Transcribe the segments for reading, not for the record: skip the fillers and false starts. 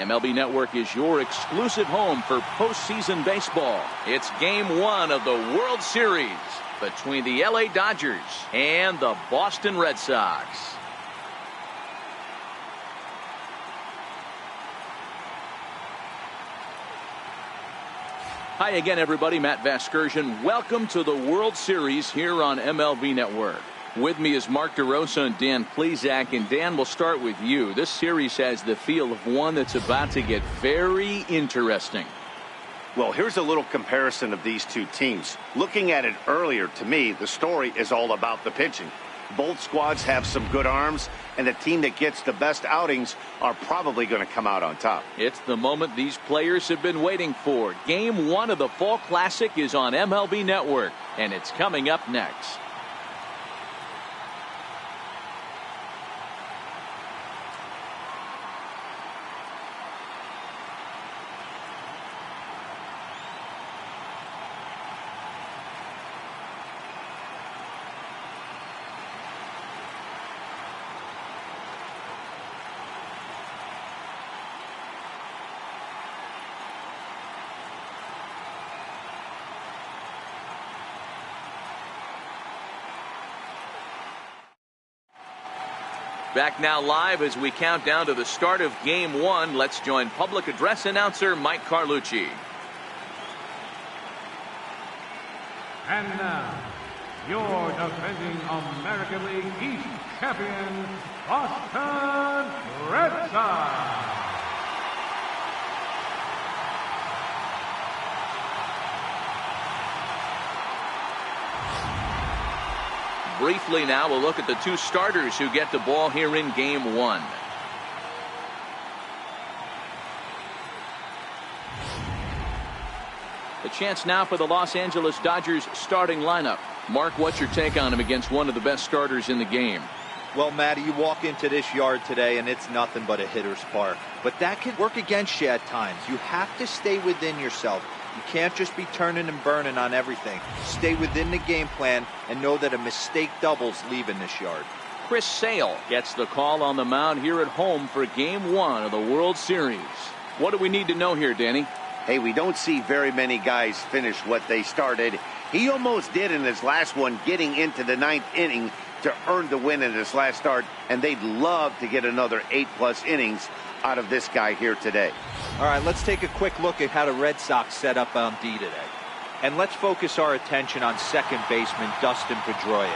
MLB Network is your exclusive home for postseason baseball. It's Game 1 of the World Series between the LA Dodgers and the Boston Red Sox. Hi again, everybody. Matt Vasgersian. Welcome to the World Series here on MLB Network. With me is Mark DeRosa and Dan Plesac. And Dan, we'll start with you. This series has the feel of one that's about to get very interesting. Well, here's a little comparison of these two teams. Looking at it earlier, to me, the story is all about the pitching. Both squads have some good arms, and the team that gets the best outings are probably going to come out on top. It's the moment these players have been waiting for. Game 1 of the Fall Classic is on MLB Network, and it's coming up next. Back now live as we count down to the start of Game 1. Let's join public address announcer Mike Carlucci. And now, your defending American League East champion, Boston Red Sox. Briefly now, we'll look at the two starters who get the ball here in Game 1. A chance now for the Los Angeles Dodgers starting lineup. Mark, what's your take on him against one of the best starters in the game? Well, Matty, you walk into this yard today and it's nothing but a hitter's park. But that can work against you at times. You have to stay within yourself. You can't just be turning and burning on everything. Stay within the game plan and know that a mistake doubles leaving this yard. Chris Sale gets the call on the mound here at home for Game 1 of the World Series. What do we need to know here, Danny? Hey, we don't see very many guys finish what they started. He almost did in his last one, getting into the 9th inning to earn the win in his last start, and they'd love to get another 8+ innings out of this guy here today. All right, let's take a quick look at how the Red Sox set up on D today. And let's focus our attention on second baseman Dustin Pedroia.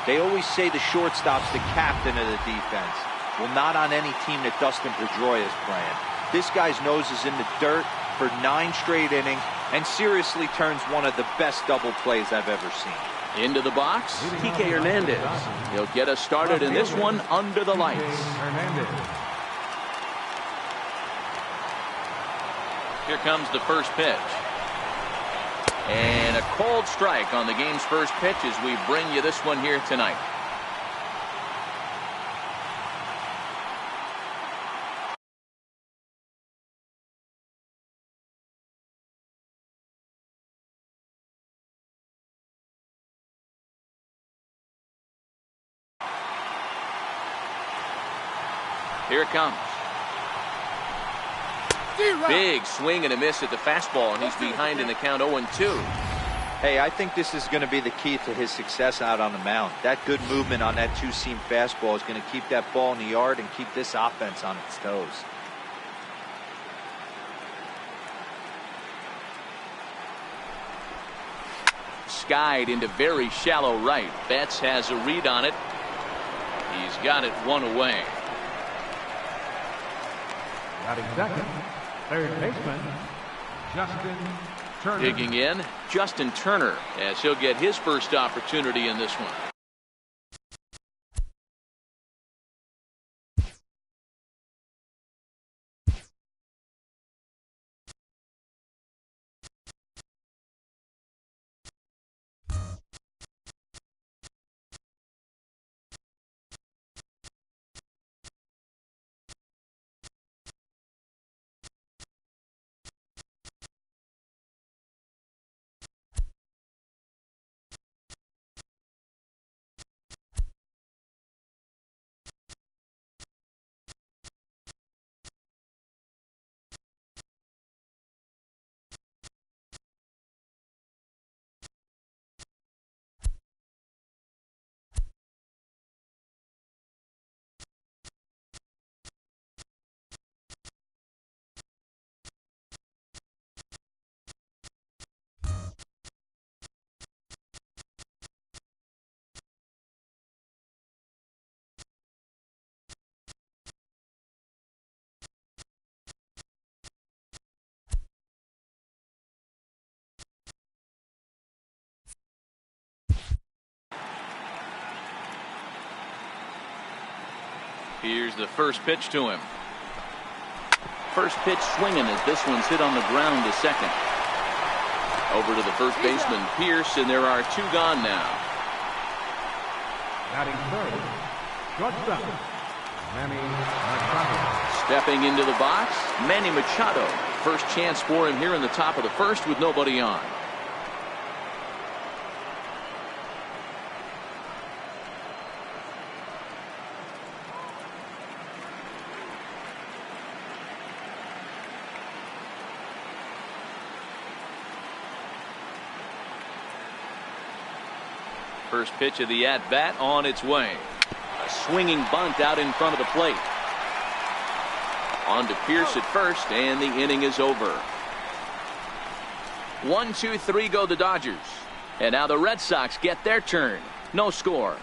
They always say the shortstop's the captain of the defense. Well, not on any team that Dustin Pedroia is playing. This guy's nose is in the dirt for 9 straight innings and seriously turns one of the best double plays I've ever seen. Into the box, Kike Hernandez. He'll get us started in this one under the lights. Here comes the first pitch. And a cold strike on the game's first pitch as we bring you this one here tonight. Here it comes. Big swing and a miss at the fastball, and he's behind in the count 0-2. Hey, I think this is going to be the key to his success out on the mound. That good movement on that two-seam fastball is going to keep that ball in the yard and keep this offense on its toes. Skied into very shallow right. Betts has a read on it. He's got it one away. Batting second, third baseman, Justin Turner. Digging in, Justin Turner, as he'll get his first opportunity in this one. Here's the first pitch to him. First pitch swinging as this one's hit on the ground to second. Over to the first baseman, Pierce, and there are 2 gone now. Batting third, shortstop, Manny Machado. Stepping into the box, Manny Machado. First chance for him here in the top of the first with nobody on. First pitch of the at-bat on its way. A swinging bunt out in front of the plate. On to Pierce at first, and the inning is over. 1, 2, 3 go the Dodgers. And now the Red Sox get their turn. No score.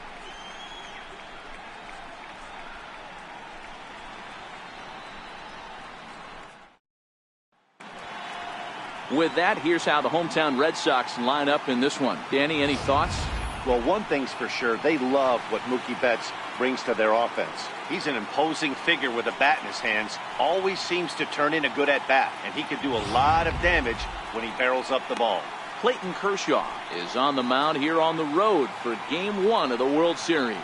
With that, here's how the hometown Red Sox line up in this one. Danny, any thoughts? Well, one thing's for sure, they love what Mookie Betts brings to their offense. He's an imposing figure with a bat in his hands, always seems to turn in a good at-bat, and he can do a lot of damage when he barrels up the ball. Clayton Kershaw is on the mound here on the road for Game 1 of the World Series.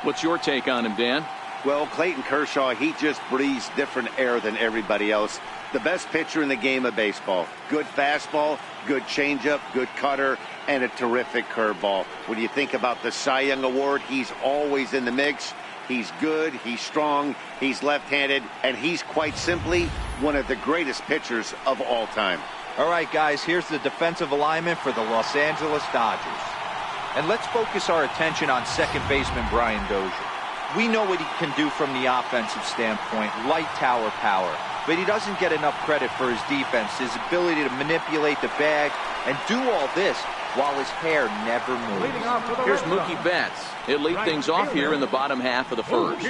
What's your take on him, Dan? Well, Clayton Kershaw, he just breathes different air than everybody else. The best pitcher in the game of baseball. Good fastball, good changeup, good cutter, and a terrific curveball. When you think about the Cy Young Award, he's always in the mix. He's good, he's strong, he's left-handed, and he's quite simply one of the greatest pitchers of all time. All right, guys, here's the defensive alignment for the Los Angeles Dodgers. And let's focus our attention on second baseman Brian Dozier. We know what he can do from the offensive standpoint, light tower power. But he doesn't get enough credit for his defense, his ability to manipulate the bag and do all this while his hair never moves. Here's Mookie Betts. He'll lead things off here in the bottom half of the first.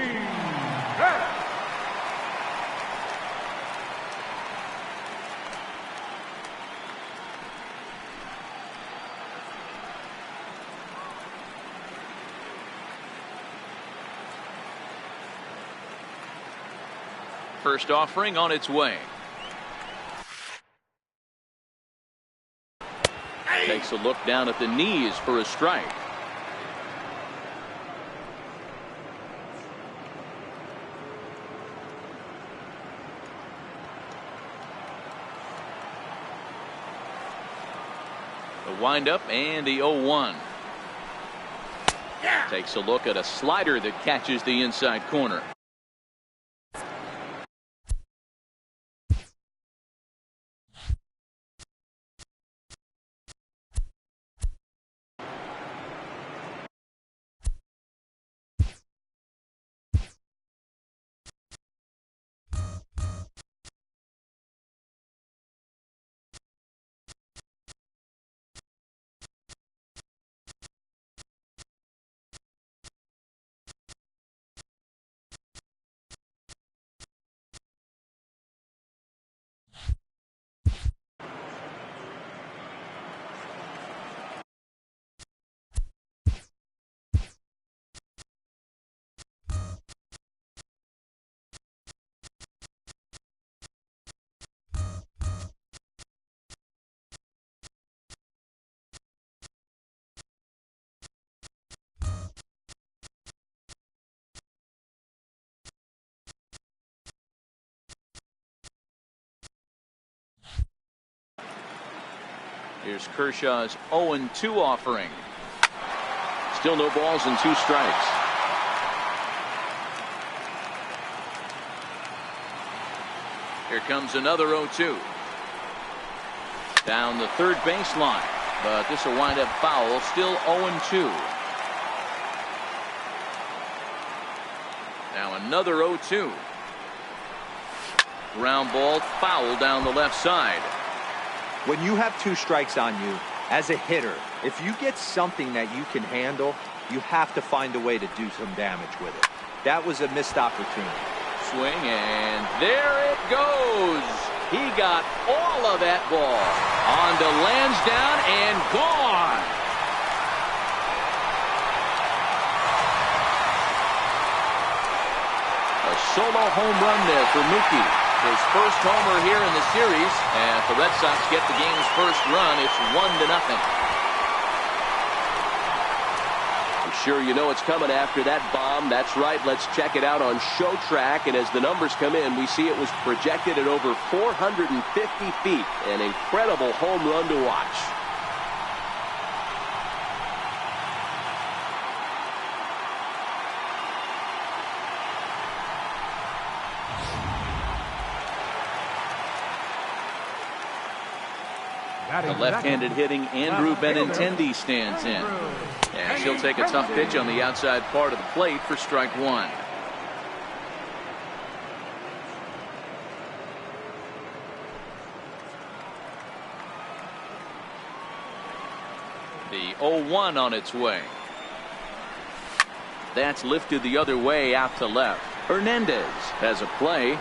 First offering on its way. Takes a look down at the knees for a strike. The windup and the 0-1. Takes a look at a slider that catches the inside corner. Here's Kershaw's 0-2 offering. Still no balls and 2 strikes. Here comes another 0-2. Down the third baseline, but this will wind up foul. Still 0-2. Now another 0-2. Ground ball foul down the left side. When you have 2 strikes on you, as a hitter, if you get something that you can handle, you have to find a way to do some damage with it. That was a missed opportunity. Swing, and there it goes. He got all of that ball. On to Lansdowne and gone. solo home run there for Mookie. His first homer here in the series, and if the Red Sox get the game's first run, it's 1-0. Sure, you know it's coming after that bomb. That's right. Let's check it out on Show Track. And as the numbers come in, we see it was projected at over 450 feet. An incredible home run to watch. The left-handed hitting Andrew Benintendi stands in. And she'll take a tough pitch on the outside part of the plate for strike one. The 0-1 on its way. That's lifted the other way out to left. Hernandez has a play.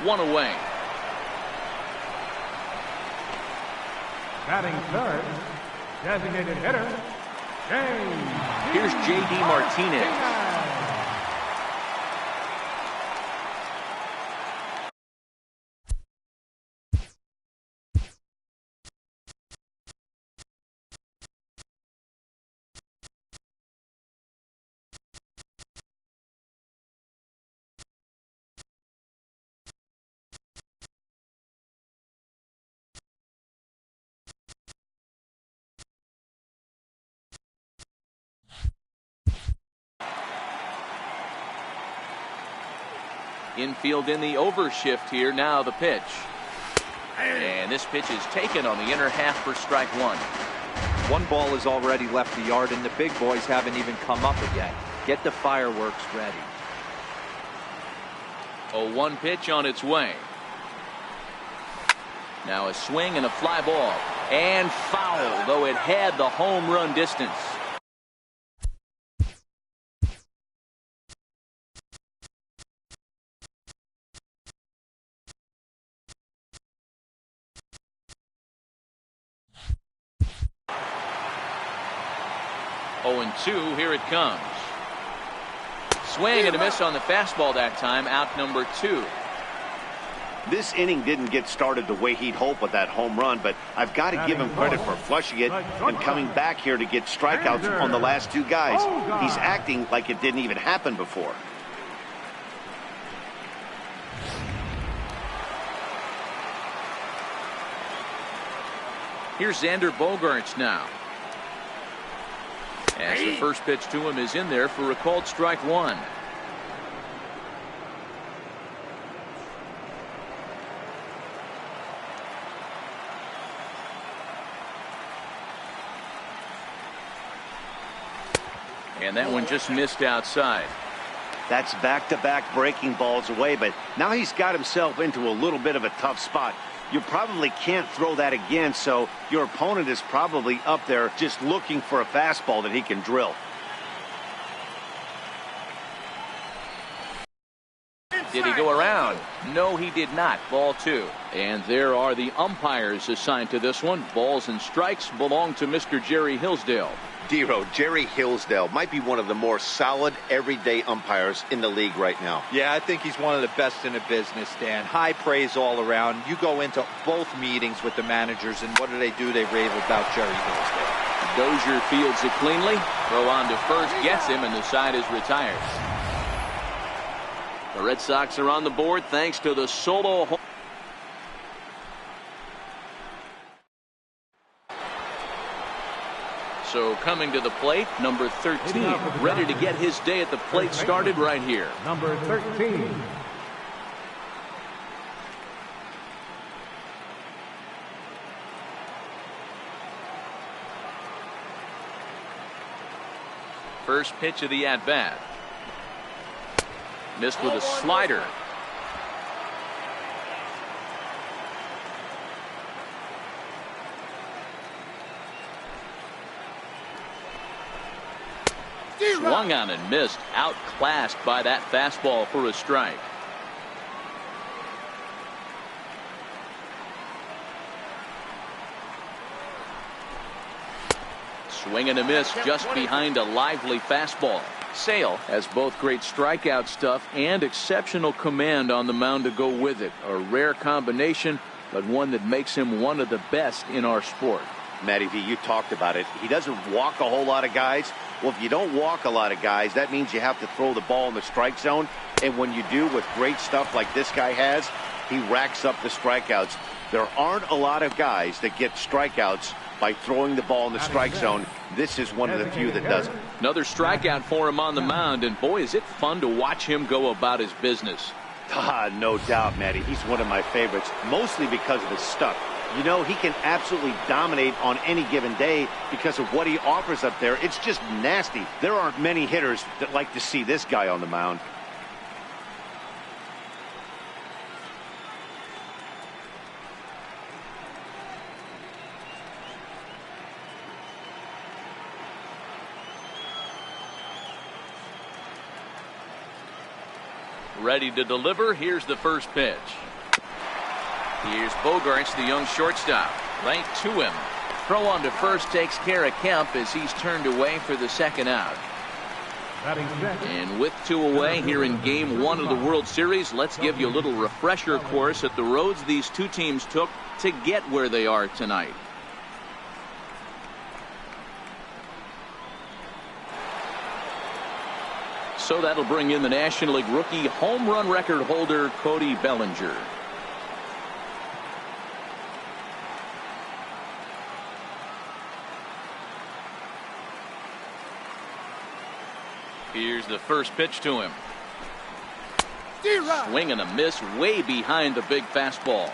One away. Batting third, designated hitter, here's J.D. Martinez. 'Infield in the overshift here. Now the pitch. And this pitch is taken on the inner half for strike one. One ball has already left the yard, and the big boys haven't even come up yet. Get the fireworks ready. 0-1 pitch on its way. Now a swing and a fly ball. And foul, though it had the home run distance. Oh, 0-2, here it comes. Swing and a miss on the fastball that time, out number 2. This inning didn't get started the way he'd hoped with that home run, but I've got to give him credit for flushing it and coming back here to get strikeouts on the last two guys. He's acting like it didn't even happen before. Here's Xander Bogaerts now. As the first pitch to him is in there for a called strike one. And that one just missed outside. That's back-to-back breaking balls away, but now he's got himself into a little bit of a tough spot. You probably can't throw that again, so your opponent is probably up there just looking for a fastball that he can drill. Did he go around? No, he did not. Ball 2. And there are the umpires assigned to this one. Balls and strikes belong to Mr. Jerry Hillsdale. Dero, Jerry Hillsdale might be one of the more solid everyday umpires in the league right now. Yeah, I think he's one of the best in the business, Dan. High praise all around. You go into both meetings with the managers, and what do? They rave about Jerry Hillsdale. Dozier fields it cleanly. Throw on to first, gets him, and the side is retired. The Red Sox are on the board thanks to the solo home. So coming to the plate, number 13, ready to get his day at the plate started right here. Number 13. First pitch of the at-bat. Missed with a slider. Swung on and missed, outclassed by that fastball for a strike. Swing and a miss just behind a lively fastball. Sale has both great strikeout stuff and exceptional command on the mound to go with it. A rare combination, but one that makes him one of the best in our sport. Matty V, you talked about it. He doesn't walk a whole lot of guys. Well, if you don't walk a lot of guys, that means you have to throw the ball in the strike zone. And when you do with great stuff like this guy has, he racks up the strikeouts. There aren't a lot of guys that get strikeouts by throwing the ball in the strike zone. This is one of the few that does it. Another strikeout for him on the mound, and boy, is it fun to watch him go about his business. No doubt, Matty. He's one of my favorites, mostly because of his stuff. You know, he can absolutely dominate on any given day because of what he offers up there. It's just nasty. There aren't many hitters that like to see this guy on the mound. Ready to deliver. Here's the first pitch. Here's Bogarts, the young shortstop. Right to him. Throw on to first takes care of Kemp as he's turned away for the second out. And with 2 away here in Game 1 of the World Series, let's give you a little refresher course at the roads these two teams took to get where they are tonight. So that'll bring in the National League rookie home run record holder Cody Bellinger. Here's the first pitch to him. Swing and a miss way behind the big fastball.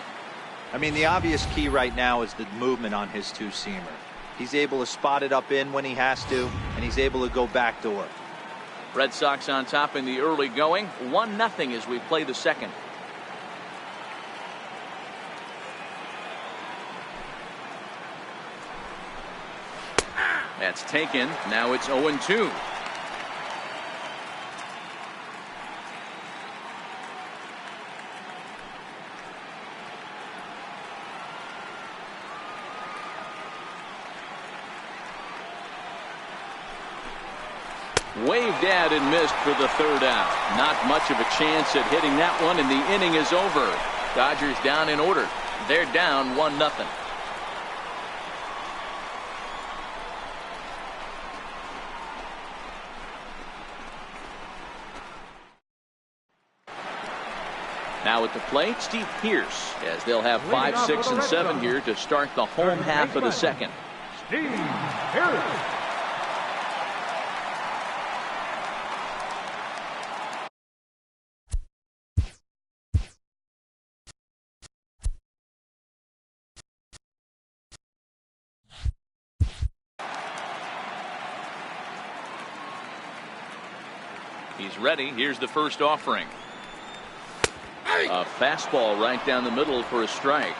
I mean, the obvious key right now is the movement on his two-seamer. He's able to spot it up in when he has to, and he's able to go backdoor. Red Sox on top in the early going. 1-0 as we play the second. That's taken. Now it's 0-2. Waved at and missed for the third out. Not much of a chance at hitting that one, and the inning is over. Dodgers down in order. They're down 1-0. Now at the plate, Steve Pearce, as they'll have 5, 6, and 7 here to start the home half of the second. Steve Pearce. He's ready. Here's the first offering. A fastball right down the middle for a strike.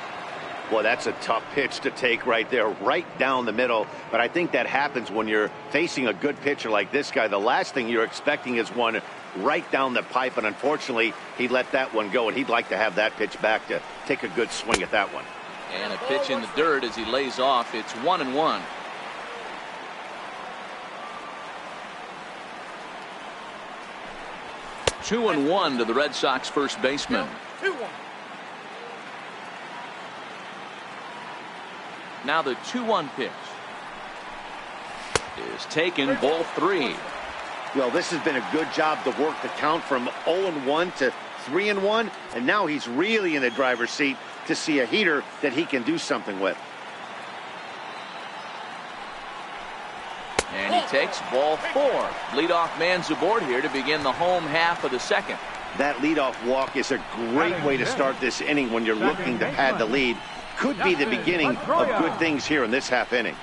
Well, that's a tough pitch to take right there, right down the middle. But I think that happens when you're facing a good pitcher like this guy. The last thing you're expecting is one right down the pipe, and unfortunately, he let that one go, and he'd like to have that pitch back to take a good swing at that one. And a pitch in the dirt as he lays off. It's 1-1. Two and 1 to the Red Sox first baseman. 2-1. Now the 2-1 pitch is taken. Ball 3. Well, this has been a good job to work the count from 0-1 to 3-1, and now he's really in the driver's seat to see a heater that he can do something with. And he takes ball 4. Leadoff man's aboard here to begin the home half of the second. That leadoff walk is a great way to start this inning when you're looking to pad the lead. Could be the beginning of good things here in this half inning.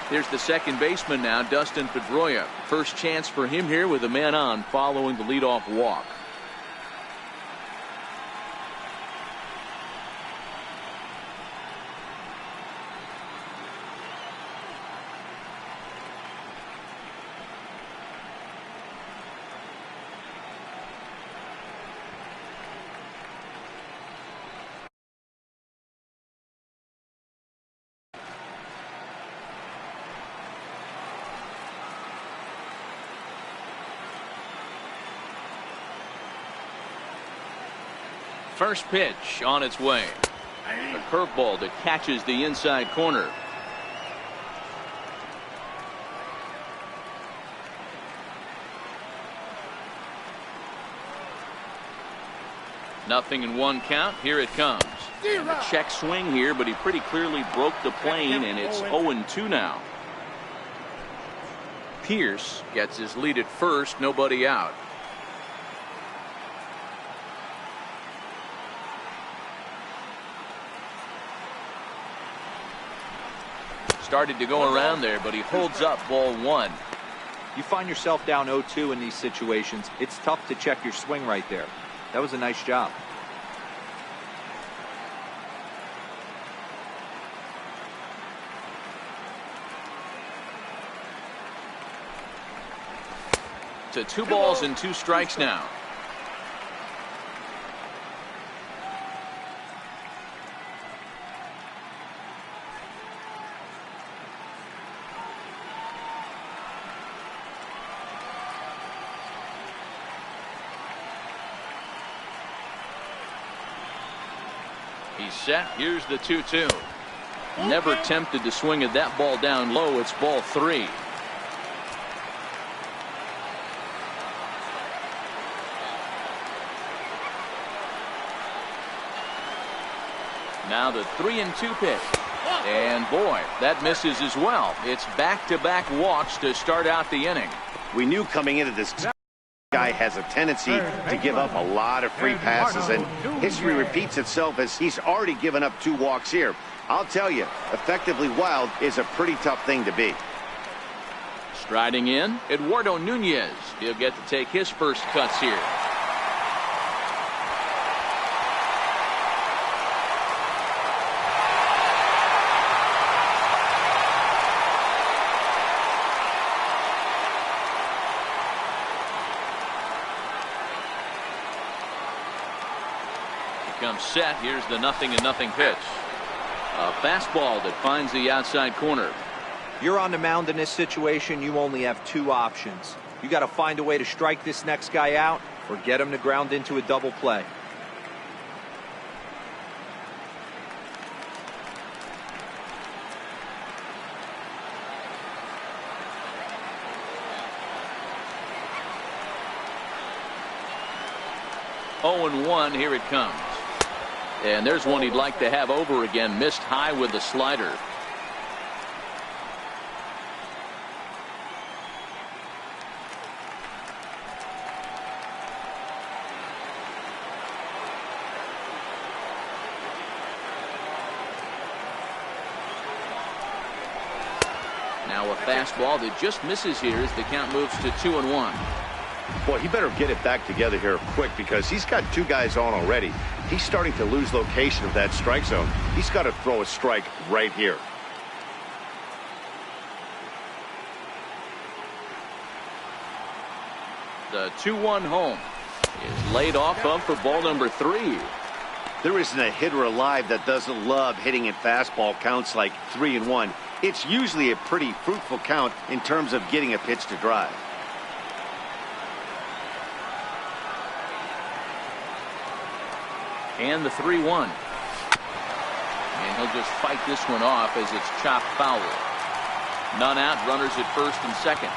Here's the second baseman now, Dustin Pedroia. First chance for him here with a man on following the leadoff walk. First pitch on its way. A curveball that catches the inside corner. Nothing in one count. Here it comes. And a check swing here, but he pretty clearly broke the plane, and it's 0-2 now. Pierce gets his lead at first, nobody out. Started to go around there, but he holds up ball one. You find yourself down 0-2 in these situations. It's tough to check your swing right there. That was a nice job. To 2 balls and 2 strikes now. He's set. Here's the 2-2. Never tempted to swing at that ball down low. It's ball 3. Now the 3-2 pitch. And boy, that misses as well. It's back-to-back walks to start out the inning. We knew coming into this guy has a tendency to give up a lot of free passes, and history repeats itself as he's already given up 2 walks here. I'll tell you, effectively wild is a pretty tough thing to be. Striding in, Eduardo Nunez. He'll get to take his first cuts here. Comes set. Here's the 0-0 pitch. A fastball that finds the outside corner. You're on the mound in this situation. You only have 2 options. You got to find a way to strike this next guy out or get him to ground into a double play. Oh, 0-1. Here it comes. And there's one he'd like to have over again. Missed high with the slider. Now a fastball that just misses here as the count moves to 2-1. Boy, he better get it back together here quick because he's got 2 guys on already. He's starting to lose location of that strike zone. He's got to throw a strike right here. The 2-1 home is laid off of for ball number 3. There isn't a hitter alive that doesn't love hitting at fastball counts like 3-1. It's usually a pretty fruitful count in terms of getting a pitch to drive. And the 3-1. And he'll just fight this one off as it's chopped foul. None out, runners at first and second.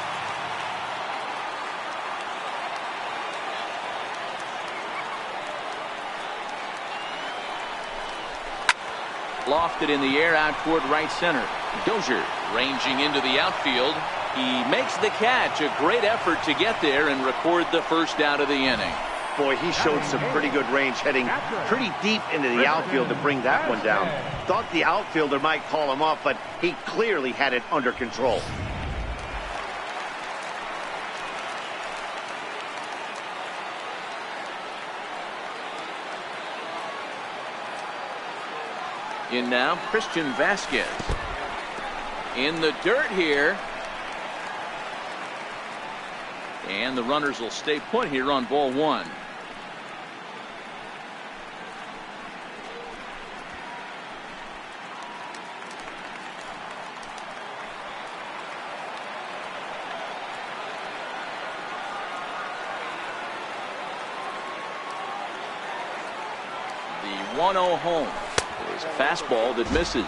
Lofted in the air out toward right center. Dozier ranging into the outfield. He makes the catch. A great effort to get there and record the first out of the inning. Boy, he showed some pretty good range heading pretty deep into the outfield to bring that one down. Thought the outfielder might call him off, but he clearly had it under control. In now, Christian Vasquez. In the dirt here. And the runners will stay put here on ball 1. 1-0 home. There's a fastball that misses.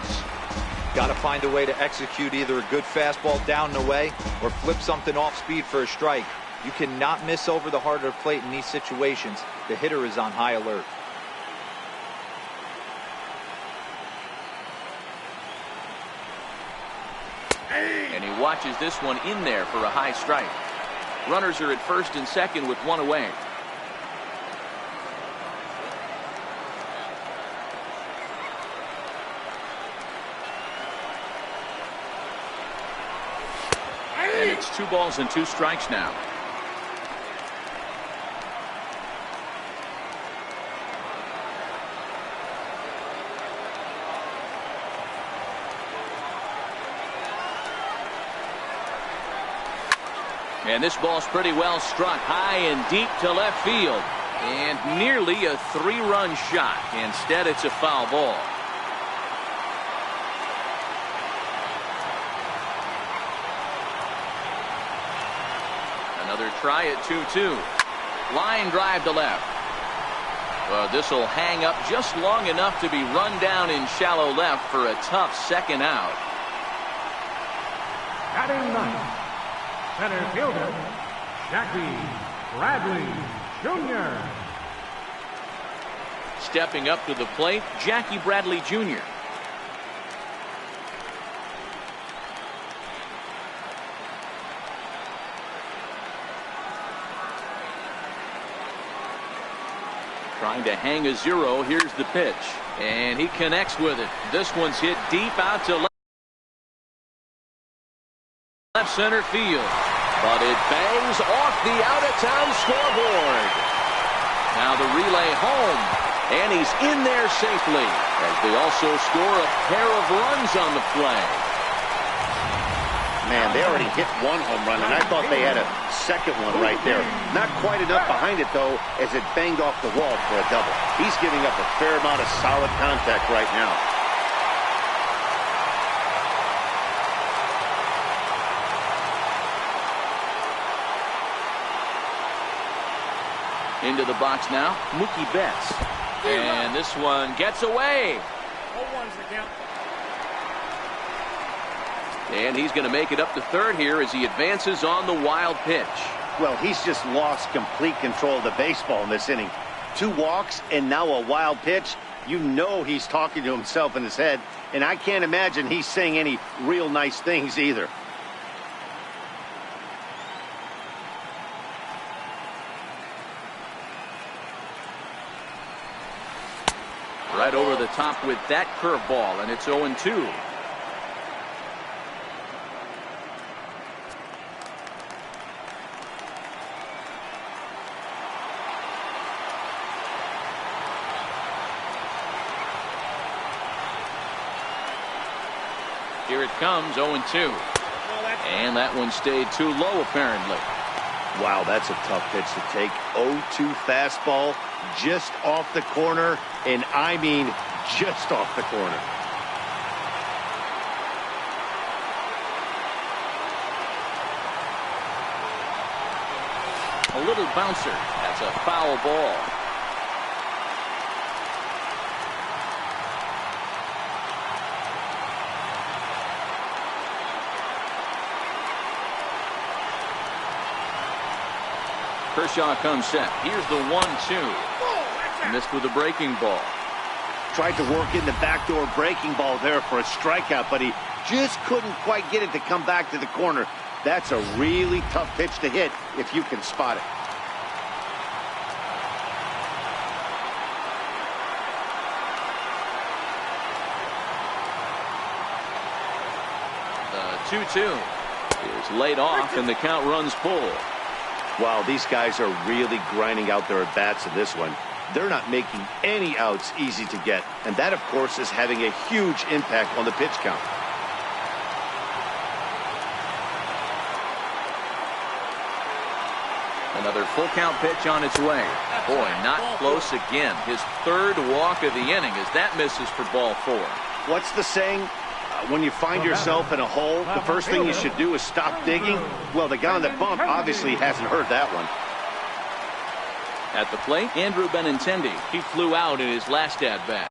Got to find a way to execute either a good fastball down and away or flip something off speed for a strike. You cannot miss over the heart of the plate in these situations. The hitter is on high alert. And he watches this one in there for a high strike. Runners are at first and second with one away. And it's 2 balls and 2 strikes now. And this ball's pretty well struck high and deep to left field. And nearly a 3-run shot. Instead, it's a foul ball. Another try at 2-2. Line drive to left. Well, this will hang up just long enough to be run down in shallow left for a tough second out. Batting ninth, center fielder, Jackie Bradley Jr. Stepping up to the plate, Jackie Bradley Jr. Trying to hang a 0. Here's the pitch. And he connects with it. This one's hit deep out to left center field. But it bangs off the out-of-town scoreboard. Now the relay home. And he's in there safely. As they also score a pair of runs on the play. Man, they already hit 1 home run, and I thought they had a second one right there. Not quite enough behind it, though, as it banged off the wall for a double. He's giving up a fair amount of solid contact right now. Into the box now, Mookie Betts. And this one gets away. 0-1's the count. And he's going to make it up to third here as he advances on the wild pitch. Well, he's just lost complete control of the baseball in this inning. 2 walks and now a wild pitch. You know he's talking to himself in his head, and I can't imagine he's saying any real nice things either. Right over the top with that curveball, and it's 0-2. Here it comes, 0-2. And that one stayed too low, apparently. Wow, that's a tough pitch to take. 0-2 fastball just off the corner, and I mean just off the corner. A little bouncer. That's a foul ball. Kershaw comes set. Here's the 1-2. Missed with a breaking ball. Tried to work in the backdoor breaking ball there for a strikeout, but he just couldn't quite get it to come back to the corner. That's a really tough pitch to hit if you can spot it. The 2-2 is laid off, and the count runs full. Wow, these guys are really grinding out their at-bats in this one. They're not making any outs easy to get, and that, of course, is having a huge impact on the pitch count. Another full count pitch on its way. Boy, not close again. His 3rd walk of the inning as that misses for ball 4. What's the saying? When you find yourself in a hole, the first thing you should do is stop digging. Well, the guy on the bump obviously hasn't heard that one. At the plate, Andrew Benintendi. He flew out in his last at-bat.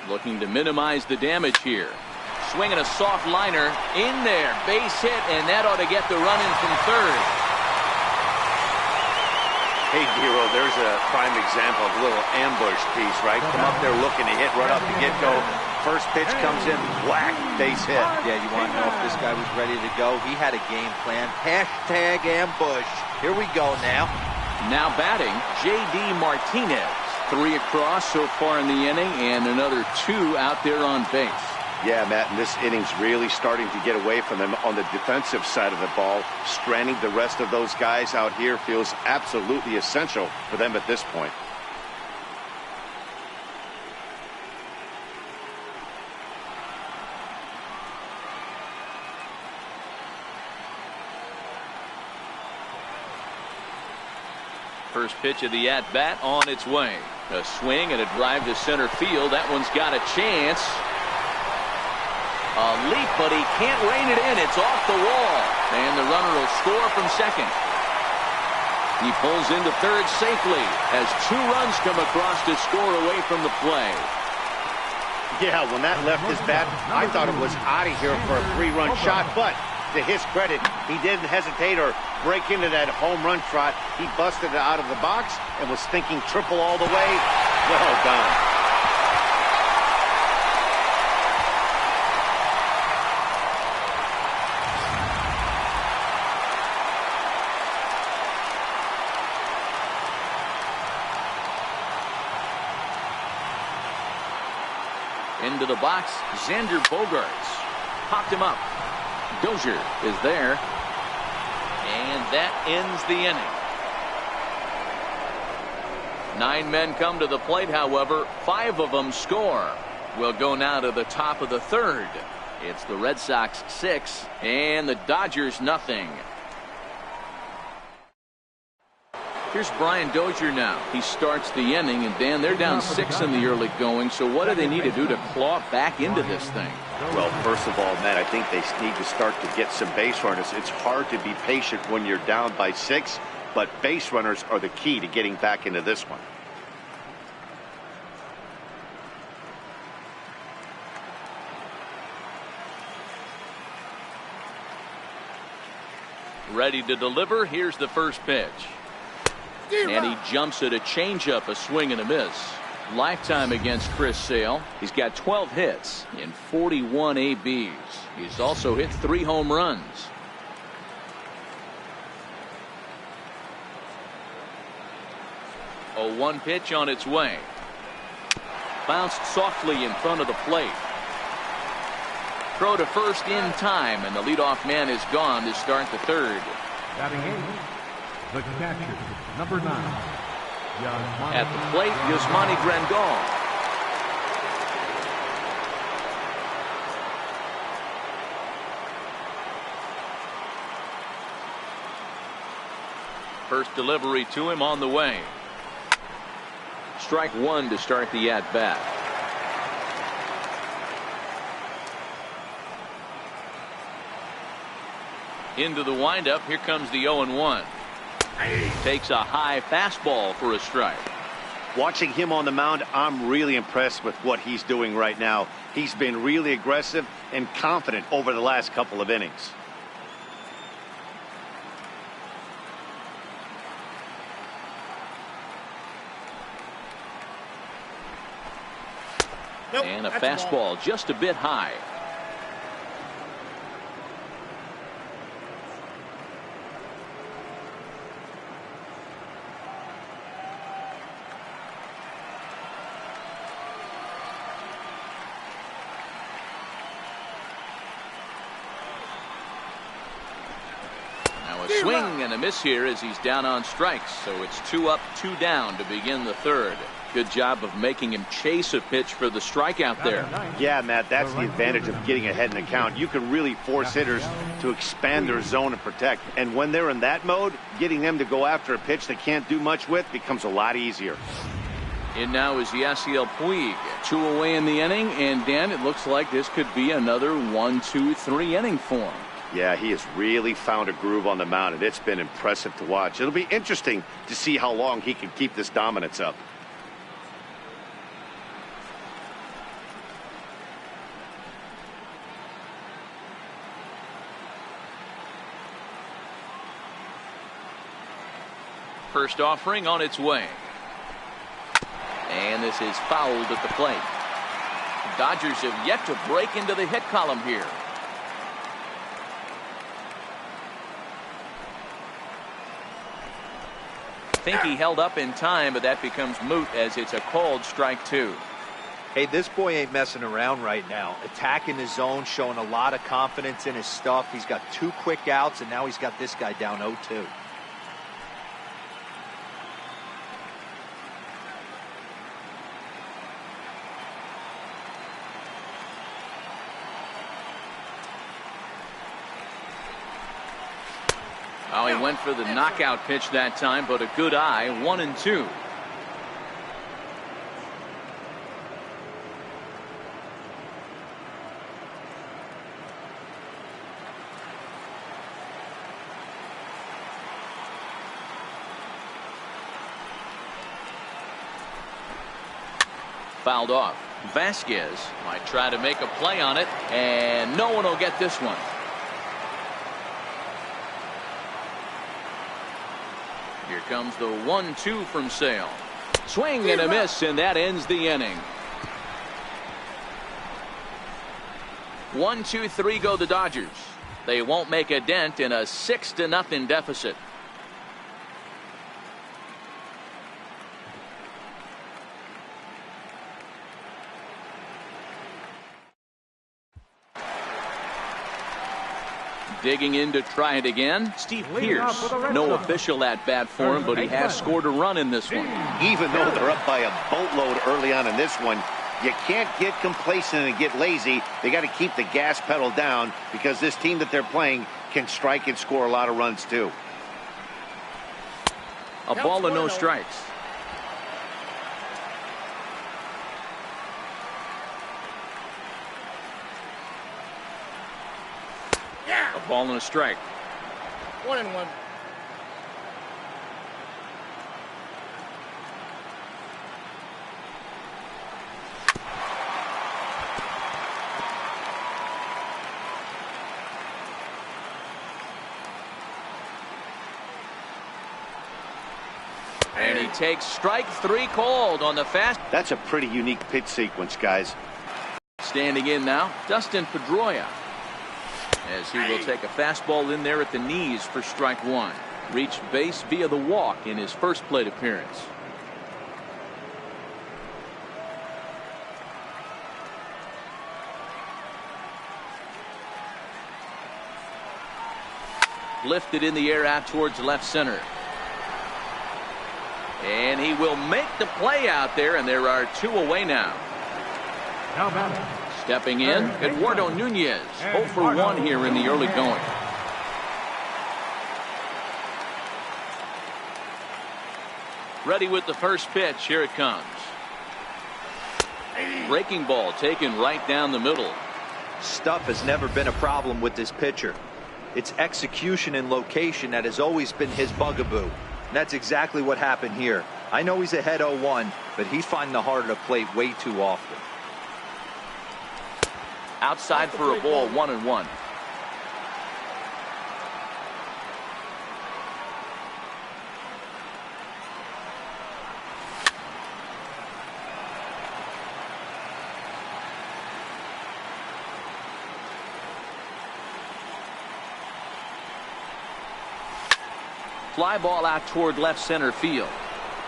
Looking to minimize the damage here. Swinging a soft liner in there. Base hit, and that ought to get the run in from third. Hey, Giro, there's a prime example of a little ambush piece, right? Come up there looking to hit right off the get-go. First pitch comes in, whack, base hit. Yeah, you want to know if this guy was ready to go? He had a game plan. Hashtag ambush. Here we go now. Now batting, J.D. Martinez. 3 across so far in the inning, and another 2 out there on base. Yeah, Matt, and this inning's really starting to get away from them on the defensive side of the ball. Stranding the rest of those guys out here feels absolutely essential for them at this point. First pitch of the at-bat on its way. A swing and a drive to center field. That one's got a chance. A leap, but he can't rein it in. It's off the wall. And the runner will score from second. He pulls into third safely as 2 runs come across to score away from the play. Yeah, when that left his bat, I thought it was out of here for a 3-run shot, but to his credit, he didn't hesitate or break into that home run trot. He busted it out of the box and was thinking triple all the way. Well done. Into the box, Xander Bogaerts popped him up. Dozier is there, and that ends the inning. 9 men come to the plate, however, 5 of them score. We'll go now to the top of the third. It's the Red Sox 6 and the Dodgers nothing. Here's Brian Dozier now. He starts the inning, and Dan, they're down 6 in the early going, so what do they need to do to claw back into this thing? Well, first of all, Matt, I think they need to start to get some base runners. It's hard to be patient when you're down by 6, but base runners are the key to getting back into this one. Ready to deliver. Here's the first pitch. And he jumps at a changeup, a swing and a miss. Lifetime against Chris Sale. He's got 12 hits in 41 ABs. He's also hit 3 home runs. A 1 pitch on its way. Bounced softly in front of the plate. Throw to first in time, and the leadoff man is gone to start the third. Batting 8, the catcher, number 9. At the plate, Yasmani Grandal. First delivery to him on the way. Strike 1 to start the at-bat. Into the windup. Here comes the 0-1. Takes a high fastball for a strike. Watching him on the mound, I'm really impressed with what he's doing right now. He's been really aggressive and confident over the last couple of innings. And a fastball just a bit high. Swing and a miss here as he's down on strikes. So it's 2 up, 2 down to begin the third. Good job of making him chase a pitch for the strikeout there. Yeah, Matt, that's the advantage of getting ahead in the count. You can really force hitters to expand their zone and protect. And when they're in that mode, getting them to go after a pitch they can't do much with becomes a lot easier. And now is Yasiel Puig. 2 away in the inning, and Dan, it looks like this could be another 1-2-3 inning for him. Yeah, he has really found a groove on the mound, and it's been impressive to watch. It'll be interesting to see how long he can keep this dominance up. First offering on its way. And this is fouled at the plate. Dodgers have yet to break into the hit column here. I think he held up in time, but that becomes moot as it's a called strike 2. Hey, this boy ain't messing around right now. Attacking the zone, showing a lot of confidence in his stuff. He's got 2 quick outs, and now he's got this guy down 0-2. Oh, he went for the knockout pitch that time, but a good eye. 1-2. Fouled off. Vasquez might try to make a play on it, and no one will get this one. Here comes the 1-2 from Sale. Swing and a miss, and that ends the inning. 1-2-3 go the Dodgers. They won't make a dent in a 6-0 deficit. Digging in to try it again, Steve Pearce. No official at bat for him, but he has scored a run in this one. Even though they're up by a boatload early on in this one, you can't get complacent and get lazy. They got to keep the gas pedal down because this team that they're playing can strike and score a lot of runs too. A ball and no strikes. A ball and a strike. 1-1. And he takes strike 3 called on the fast. That's a pretty unique pitch sequence, guys. Standing in now, Dustin Pedroia, as he will take a fastball in there at the knees for strike 1. Reached base via the walk in his first plate appearance. Lifted in the air out towards left center. And he will make the play out there, and there are 2 away now. Stepping in, Eduardo Nunez, 0 for 1 here in the early going. Ready with the first pitch. Here it comes. Breaking ball taken right down the middle. Stuff has never been a problem with this pitcher. It's execution and location that has always been his bugaboo. And that's exactly what happened here. I know he's ahead 0-1, but he's finding the heart of the plate way too often. Outside for a ball, 1-1. Fly ball out toward left center field.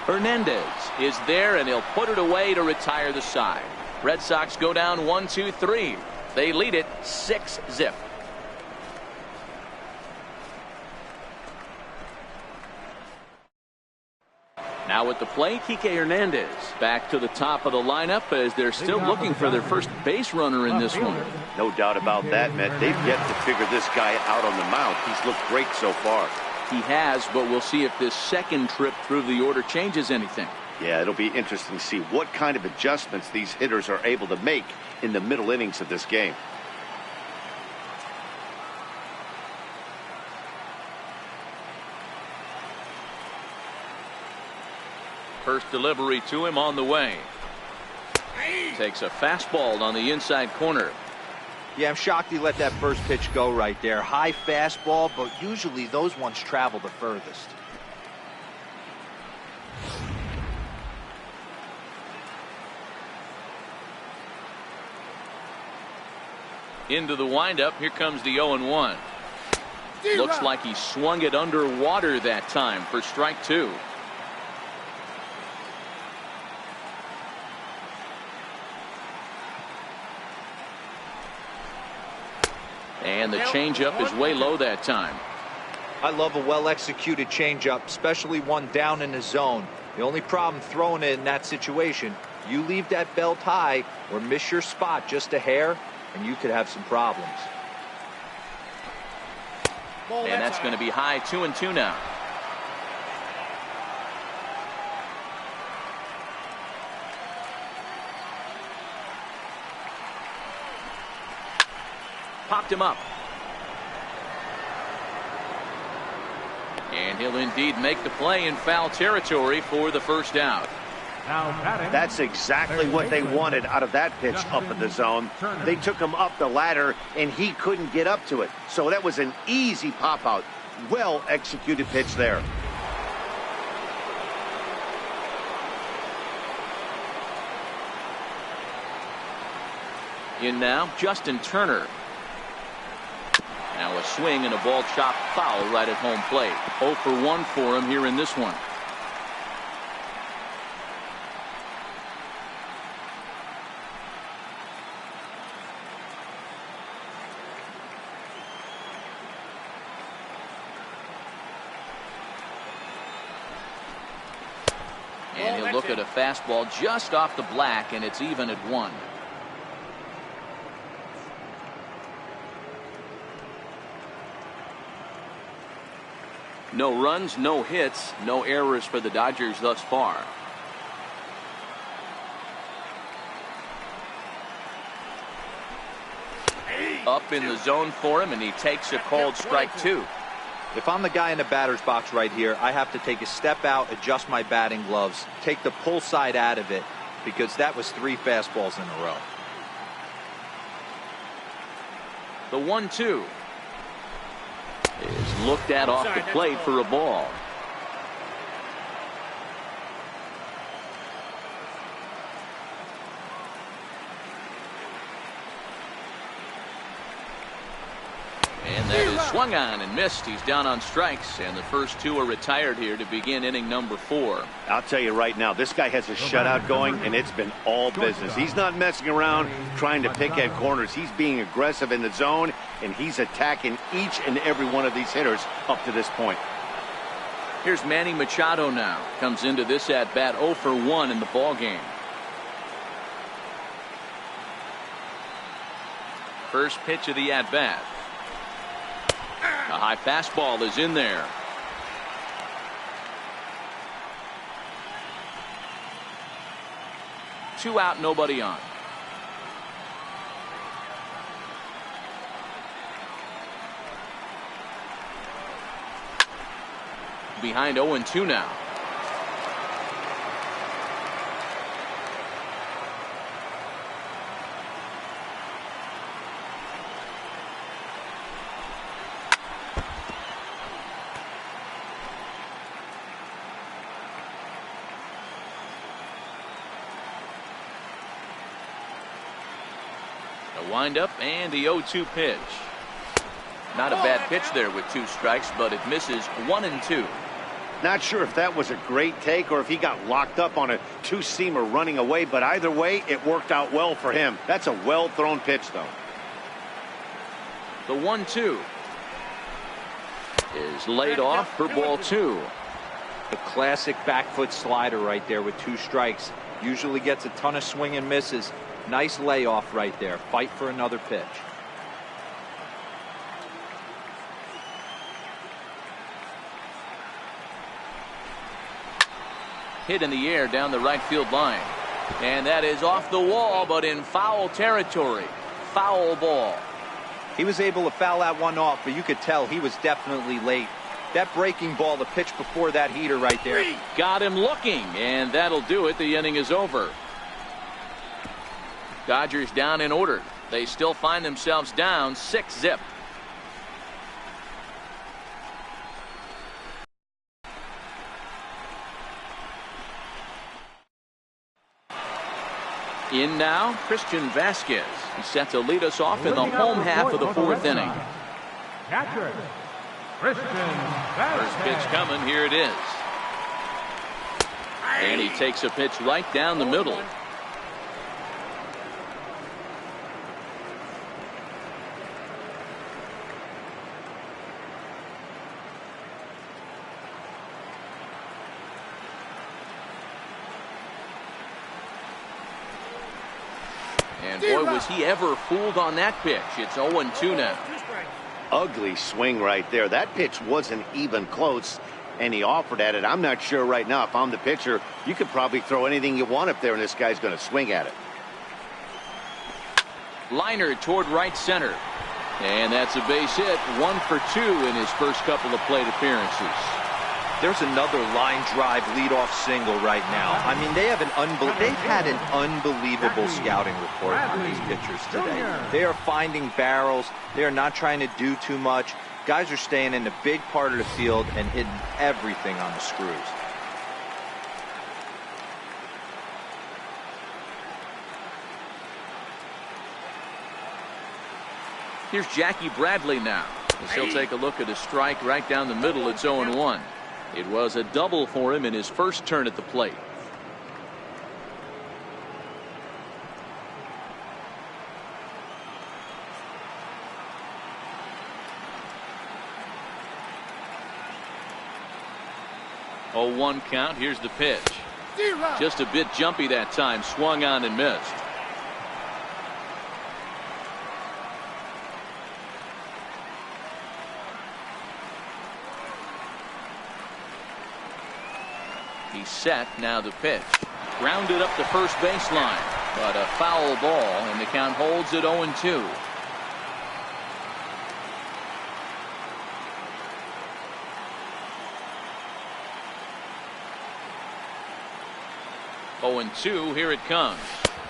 Hernandez is there, and he'll put it away to retire the side. Red Sox go down 1-2-3. They lead it 6-0. Now at the plate, Kike Hernandez back to the top of the lineup as they're still looking for their first base runner in this one. No doubt about that, Matt. They've yet to figure this guy out on the mound. He's looked great so far. He has, but we'll see if this second trip through the order changes anything. Yeah, it'll be interesting to see what kind of adjustments these hitters are able to make in the middle innings of this game. First delivery to him on the way. Takes a fastball on the inside corner. Yeah, I'm shocked he let that first pitch go right there. High fastball, but usually those ones travel the furthest. Into the windup. Here comes the 0-1. Looks like he swung it underwater that time for strike two. And the changeup is way low that time. I love a well-executed changeup, especially one down in the zone. The only problem throwing it in that situation, you leave that belt high or miss your spot just a hair, and you could have some problems. And that's going to be high, 2-2 now. Popped him up. And he'll indeed make the play in foul territory for the first out. That's exactly what they wanted out of that pitch up in the zone. They took him up the ladder, and he couldn't get up to it. So that was an easy pop-out. Well-executed pitch there. In now, Justin Turner. Now a swing and a ball chopped foul right at home plate. 0 for 1 for him here in this one. And he'll look at a fastball just off the black, and it's even at 1. No runs, no hits, no errors for the Dodgers thus far. Up in the zone for him, and he takes a called strike two. If I'm the guy in the batter's box right here, I have to take a step out, adjust my batting gloves, take the pull side out of it, because that was 3 fastballs in a row. The 1-2 is looked at off the plate for a ball. And that is swung on and missed. He's down on strikes, and the first 2 are retired here to begin inning number 4. I'll tell you right now, this guy has a shutout going, and it's been all business. He's not messing around trying to pick at corners. He's being aggressive in the zone, and he's attacking each and every one of these hitters up to this point. Here's Manny Machado now. Comes into this at bat 0 for 1 in the ball game. First pitch of the at bat. A high fastball is in there. Two out, nobody on. Behind 0-2 now. Wind up and the 0-2 pitch. Not a bad pitch there with 2 strikes, but it misses 1-2. Not sure if that was a great take or if he got locked up on a 2-seamer running away, but either way, it worked out well for him. That's a well-thrown pitch, though. The 1-2 is laid off for ball 2. The classic back foot slider right there with 2 strikes. Usually gets a ton of swing and misses. Nice layoff right there. Fight for another pitch. hit in the air down the right field line. And that is off the wall, but in foul territory. Foul ball. He was able to foul that one off, but you could tell he was definitely late. That breaking ball, the pitch before that heater right there. Got him looking, and that'll do it. The inning is over. Dodgers down in order. They still find themselves down 6-0. In now, Christian Vasquez. He's set to lead us off in the home half of the fourth inning. Catcher, Christian Vasquez. First pitch coming. Here it is. And he takes a pitch right down the middle. And boy, was he ever fooled on that pitch. It's 0-2 now. Ugly swing right there. That pitch wasn't even close, and he offered at it. I'm not sure right now if I'm the pitcher, you could probably throw anything you want up there, and this guy's going to swing at it. Liner toward right center. And that's a base hit. 1 for 2 in his first couple of plate appearances. There's another line drive leadoff single right now. I mean, they've had an unbelievable scouting report on these pitchers today. They are finding barrels. They are not trying to do too much. Guys are staying in the big part of the field and hitting everything on the screws. Here's Jackie Bradley now. As he'll take a look at a strike right down the middle. It's 0-1. It was a double for him in his first turn at the plate. Oh, 1 count. Here's the pitch. Just a bit jumpy that time. Swung on and missed. He's set. Now the pitch. Grounded up the first baseline, but a foul ball, and the count holds at 0-2. Oh, and 2. Here it comes.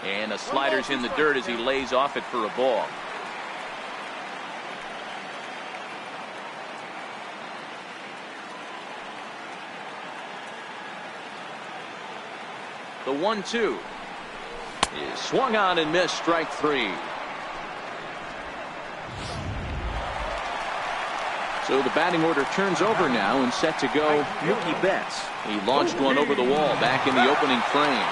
And a slider's in the dirt as he lays off it for a ball. The 1-2 is swung on and missed. Strike 3. So the batting order turns over now and set to go Mookie Betts. He launched one over the wall back in the opening frame.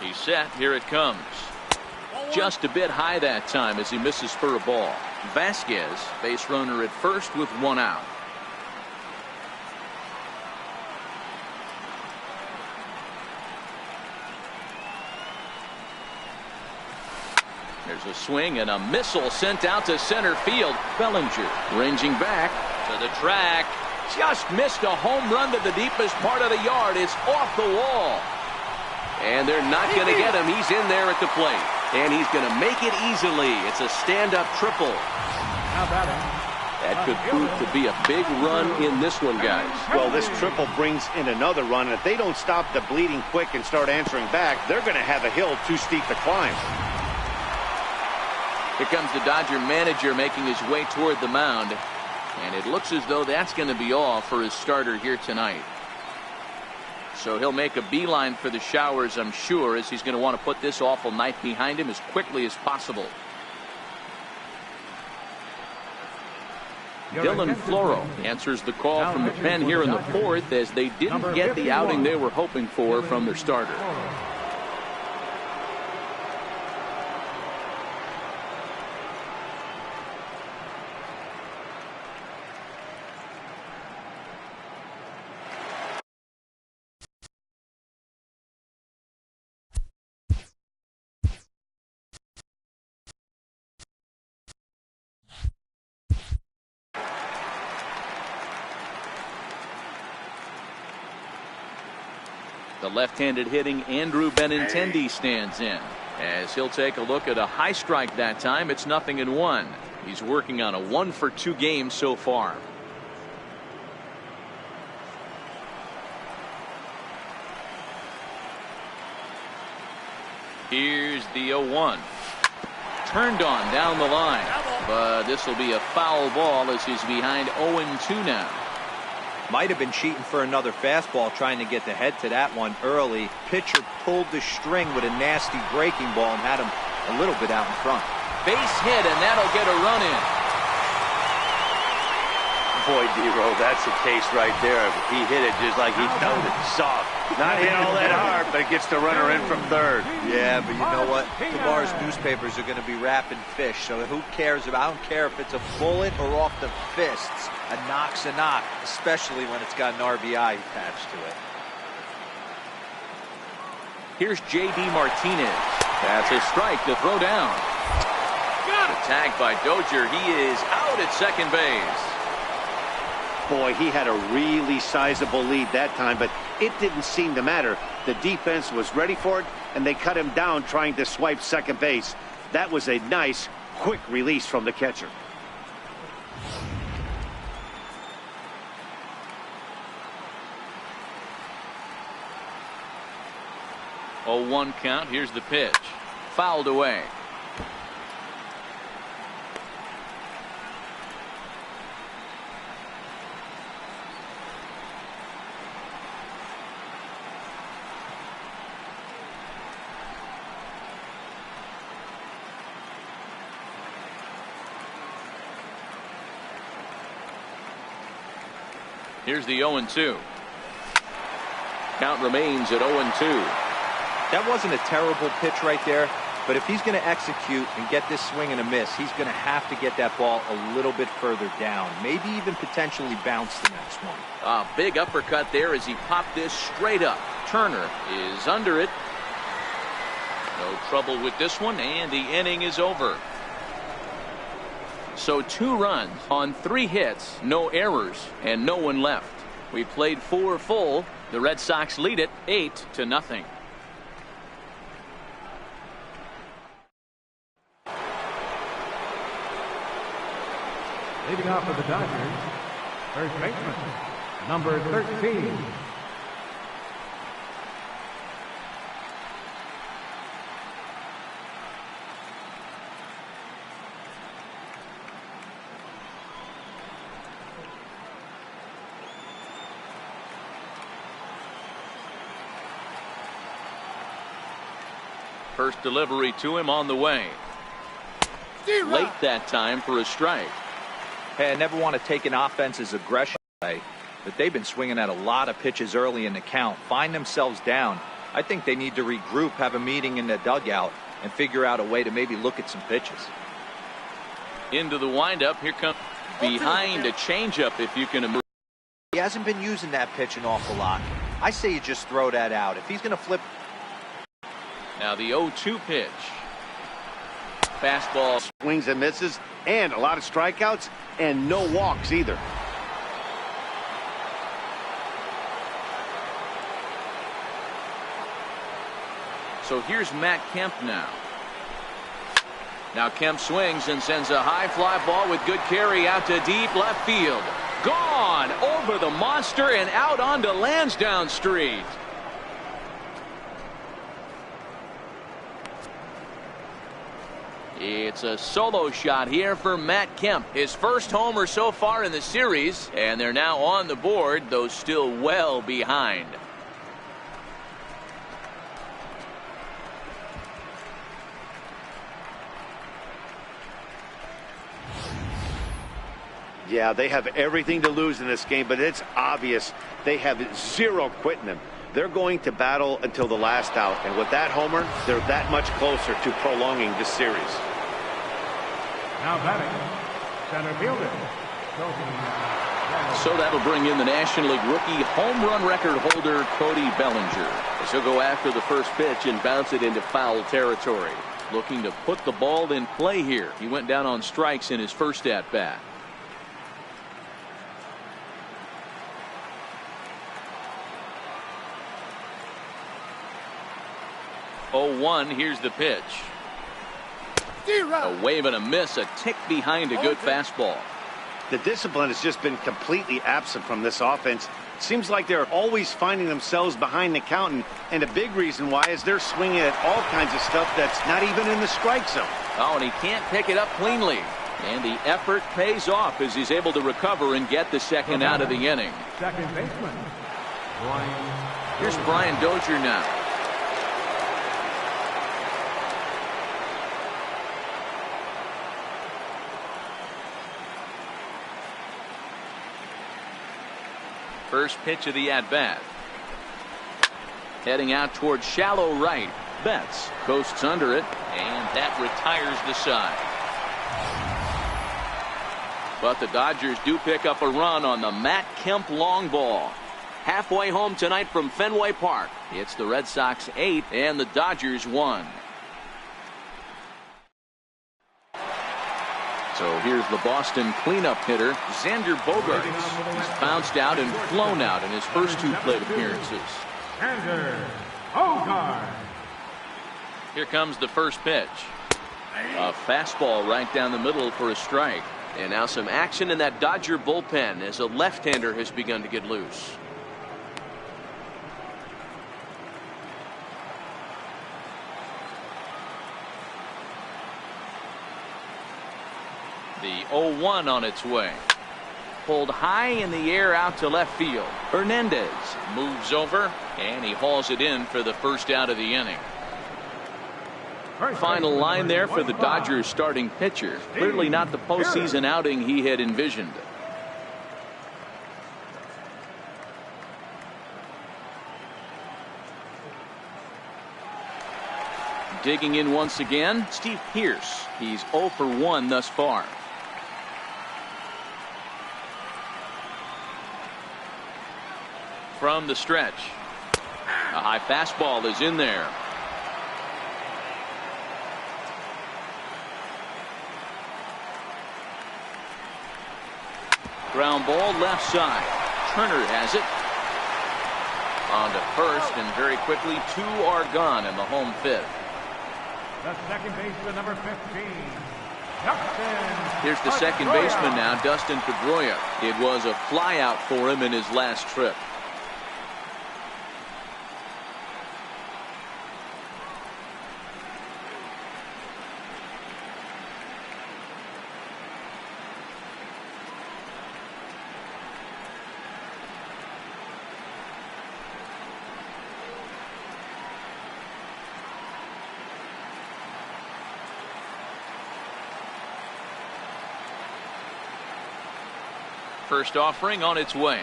He's set. Here it comes. Just a bit high that time as he misses for a ball. Vasquez, base runner at first with 1 out. There's a swing and a missile sent out to center field. Bellinger ranging back to the track. Just missed a home run to the deepest part of the yard. It's off the wall. And they're not going to get him. He's in there at the plate. And he's going to make it easily. It's a stand-up triple. That could prove to be a big run in this one, guys. Well, this triple brings in another run. And if they don't stop the bleeding quick and start answering back, they're going to have a hill too steep to climb. Here comes the Dodger manager making his way toward the mound. And it looks as though that's going to be all for his starter here tonight. So he'll make a beeline for the showers, I'm sure, as he's going to want to put this awful night behind him as quickly as possible. Dylan Floro answers the call from the pen here in the fourth, as they didn't get the outing they were hoping for from their starter. The left-handed hitting Andrew Benintendi stands in, as he'll take a look at a high strike that time. It's 0-1. He's working on a 1-for-2 game so far. Here's the 0-1. Turned on down the line, but this will be a foul ball as he's behind 0-2 now. Might have been cheating for another fastball, trying to get the head to that one early. Pitcher pulled the string with a nasty breaking ball and had him a little bit out in front. Base hit, and that'll get a run in. Boy, D-Row, that's the case right there. He hit it just like he knows it. Soft. Not hit all that hard, but it gets the runner in from third. Yeah, but you know what? Tomorrow's newspapers are going to be wrapping fish, so who cares about? I don't care if it's a bullet or off the fists. A knock's a knock, especially when it's got an RBI attached to it. Here's J.D. Martinez. That's a strike to throw down. Got it. Tagged by Dozier. He is out at second base. Boy, he had a really sizable lead that time, but it didn't seem to matter. The defense was ready for it, and they cut him down trying to swipe second base. That was a nice, quick release from the catcher. Oh, 1 count. Here's the pitch. Fouled away. Here's the 0-2. Count remains at 0-2. That wasn't a terrible pitch right there, but if he's going to execute and get this swing and a miss, he's going to have to get that ball a little bit further down, maybe even potentially bounce the next one. A big uppercut there as he popped this straight up. Turner is under it. No trouble with this one, and the inning is over. So 2 runs on 3 hits, no errors, and no one left. We played 4 full. The Red Sox lead it 8-0. Leading off for the Dodgers, first baseman, number 13. First delivery to him on the way. Late that time for a strike. Hey, I never want to take an offense's aggression away, but they've been swinging at a lot of pitches early in the count. Find themselves down. I think they need to regroup, have a meeting in the dugout, and figure out a way to maybe look at some pitches. Into the windup. Here comes behind a changeup if you can emerge. He hasn't been using that pitch an awful lot. I say you just throw that out. If he's going to flip. Now the 0-2 pitch. Fastball. Swings and misses, and a lot of strikeouts, and no walks either. So here's Matt Kemp now. Now Kemp swings and sends a high fly ball with good carry out to deep left field. Gone over the monster and out onto Lansdowne Street. It's a solo shot here for Matt Kemp. His first homer so far in the series, and they're now on the board, though still well behind. Yeah, they have everything to lose in this game, but it's obvious they have zero quitting them. They're going to battle until the last out, and with that homer, they're that much closer to prolonging this series. Now batting, center fielder. So that'll bring in the National League rookie home run record holder Cody Bellinger, as he'll go after the first pitch and bounce it into foul territory. Looking to put the ball in play here. He went down on strikes in his first at bat. 0-1. Here's the pitch. A wave and a miss, a tick behind a good fastball. The discipline has just been completely absent from this offense. Seems like they're always finding themselves behind the count, and a big reason why is they're swinging at all kinds of stuff that's not even in the strike zone. Oh, and he can't pick it up cleanly. And the effort pays off as he's able to recover and get the second out of the inning. Second baseman, Brian. Here's Brian Dozier now. First pitch of the at-bat. Heading out towards shallow right. Betts coasts under it, and that retires the side. But the Dodgers do pick up a run on the Matt Kemp long ball. Halfway home tonight from Fenway Park. It's the Red Sox 8 and the Dodgers 1. So here's the Boston cleanup hitter, Xander Bogaerts. He's bounced out and flown out in his first two plate appearances. Xander Bogaerts. Here comes the first pitch. A fastball right down the middle for a strike. And now some action in that Dodger bullpen as a left-hander has begun to get loose. The 0-1 on its way. Pulled high in the air out to left field. Hernandez moves over, and he hauls it in for the first out of the inning. Final line there for the Dodgers starting pitcher. Clearly not the postseason outing he had envisioned. Digging in once again, Steve Pearce. He's 0 for 1 thus far. From the stretch. A high fastball is in there. Ground ball left side. Turner has it. On to first, and very quickly 2 are gone in the home fifth. The second baseman, number 15, Dustin. Here's the second baseman now, Dustin Pedroia. It was a flyout for him in his last trip. First offering on its way.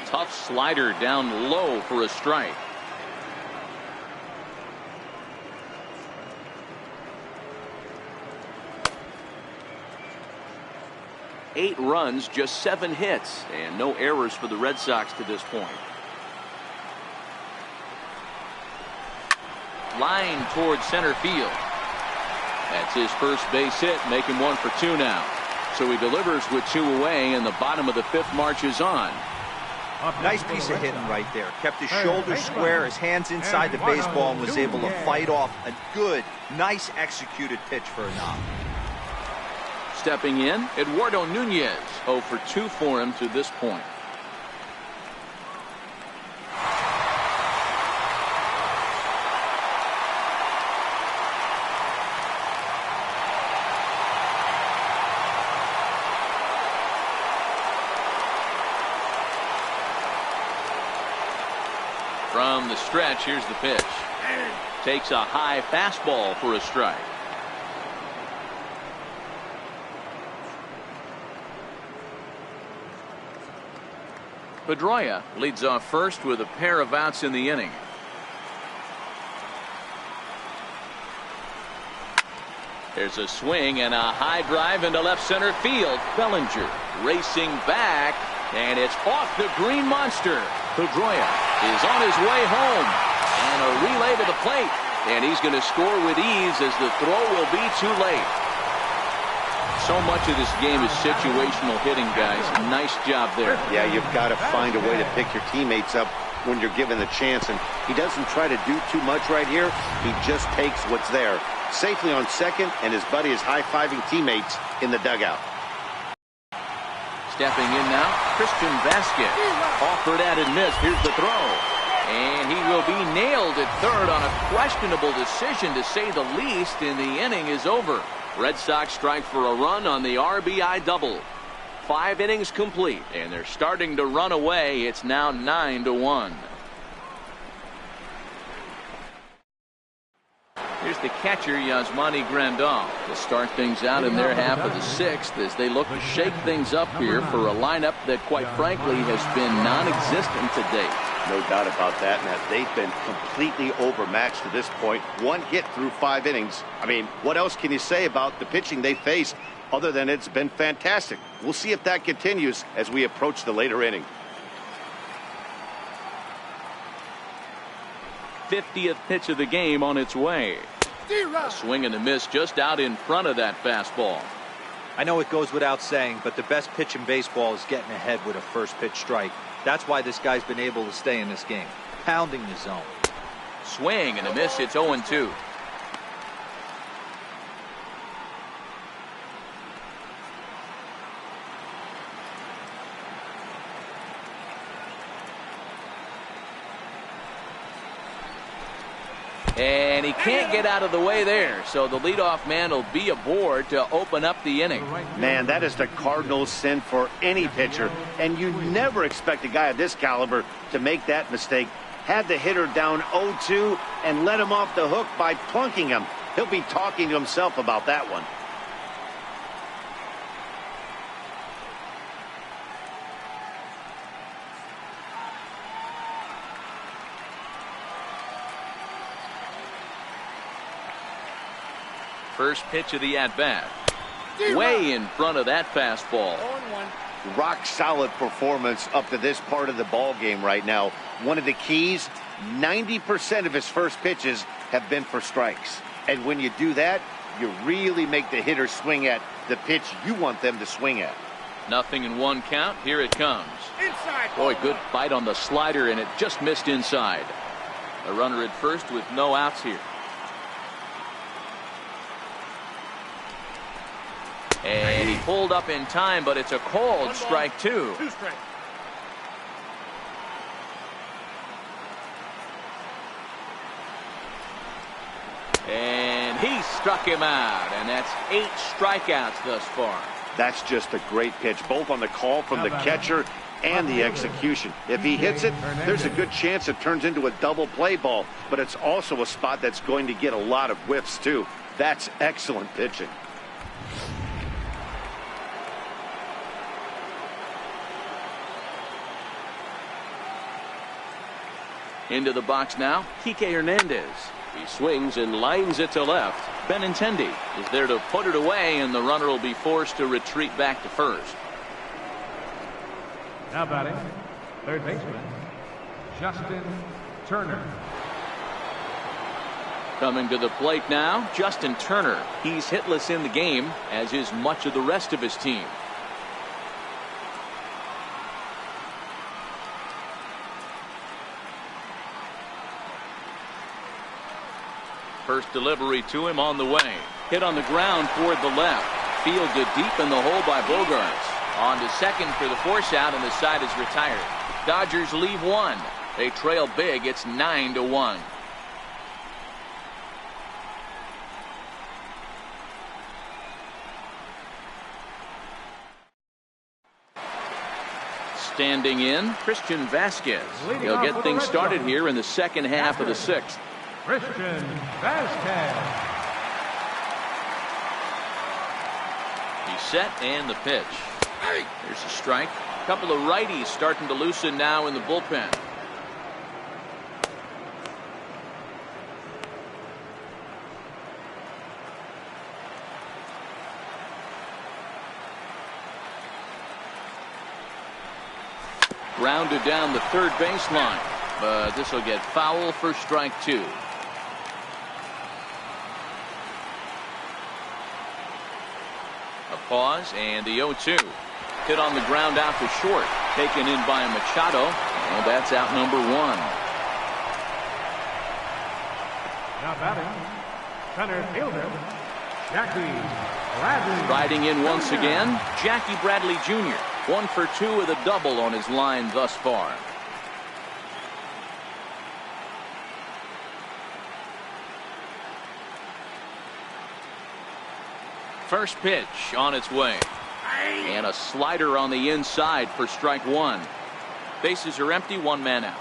Tough slider down low for a strike. Eight runs, just 7 hits, and no errors for the Red Sox to this point. Line towards center field. That's his first base hit, making 1 for 2 now. So he delivers with 2 away, and the bottom of the 5th marches on. Nice piece of hitting right there. Kept his shoulders square, his hands inside the baseball, and was able to fight off a good, nice executed pitch for a knock. Stepping in, Eduardo Nunez. 0 for 2 for him to this point. From the stretch, here's the pitch. Takes a high fastball for a strike. Pedroia leads off first with a pair of outs in the inning. There's a swing and a high drive into left center field. Bellinger racing back, and it's off the green monster. Pedroia is on his way home, and a relay to the plate, and he's going to score with ease as the throw will be too late. So much of this game is situational hitting, guys. Nice job there. Yeah, you've got to find a way to pick your teammates up when you're given the chance, and he doesn't try to do too much right here. He just takes what's there. Safely on second, and his buddy is high-fiving teammates in the dugout. Stepping in now, Christian Vasquez. Offered at and missed. Here's the throw. And he will be nailed at third on a questionable decision, to say the least, and the inning is over. Red Sox strike for a run on the RBI double. 5 innings complete, and they're starting to run away. It's now 9-1. Here's the catcher, Yasmani Grandal, to start things out in their half of the 6th as they look to shake things up here for a lineup that, quite frankly, has been non-existent to date. No doubt about that, Matt. They've been completely overmatched to this point. 1 hit through 5 innings. I mean, what else can you say about the pitching they faced other than it's been fantastic? We'll see if that continues as we approach the later inning. 50th pitch of the game on its way. A swing and a miss just out in front of that fastball. I know it goes without saying, but the best pitch in baseball is getting ahead with a first pitch strike. That's why this guy's been able to stay in this game, pounding the zone. Swing and a miss. It's 0-2. And he can't get out of the way there, so the leadoff man will be aboard to open up the inning. Man, that is the Cardinals' sin for any pitcher, and you never expect a guy of this caliber to make that mistake. Had the hitter down 0-2 and let him off the hook by plunking him. He'll be talking to himself about that one. First pitch of the at-bat. Way in front of that fastball. 0-1. Rock solid performance up to this part of the ball game right now. One of the keys, 90% of his first pitches have been for strikes. And when you do that, you really make the hitter swing at the pitch you want them to swing at. 0-1 count. Here it comes. Inside. Boy, good bite on the slider, and it just missed inside. A runner at first with no outs here. And he pulled up in time, but it's a called strike 2. 2 strikes. And he struck him out, and that's 8 strikeouts thus far. That's just a great pitch, both on the call from the catcher and the execution. If he hits it, there's a good chance it turns into a double play ball, but it's also a spot that's going to get a lot of whiffs too. That's excellent pitching. Into the box now, Kike Hernandez. He swings and lines it to left. Benintendi is there to put it away, and the runner will be forced to retreat back to first. Now batting, third baseman, Justin Turner. Coming to the plate now, Justin Turner. He's hitless in the game, as is much of the rest of his team. First delivery to him on the way. Hit on the ground toward the left. Fielded deep in the hole by Bogaerts. On to second for the force out, and the side is retired. Dodgers leave 1. They trail big. It's 9-1. Standing in, Christian Vasquez. He'll get things started here in the second half of the 6th. Christian Vasquez. He's set, and the pitch. There's a strike. A couple of righties starting to loosen now in the bullpen. Grounded down the third baseline, but this will get foul for strike 2. A pause, and the 0-2. Hit on the ground out to short. Taken in by Machado. And that's out number 1. Now batting, center fielder, Jackie Bradley. Riding in once again, Jackie Bradley Jr. 1 for 2 with a double on his line thus far. First pitch on its way. And a slider on the inside for strike 1. Bases are empty, 1 man out.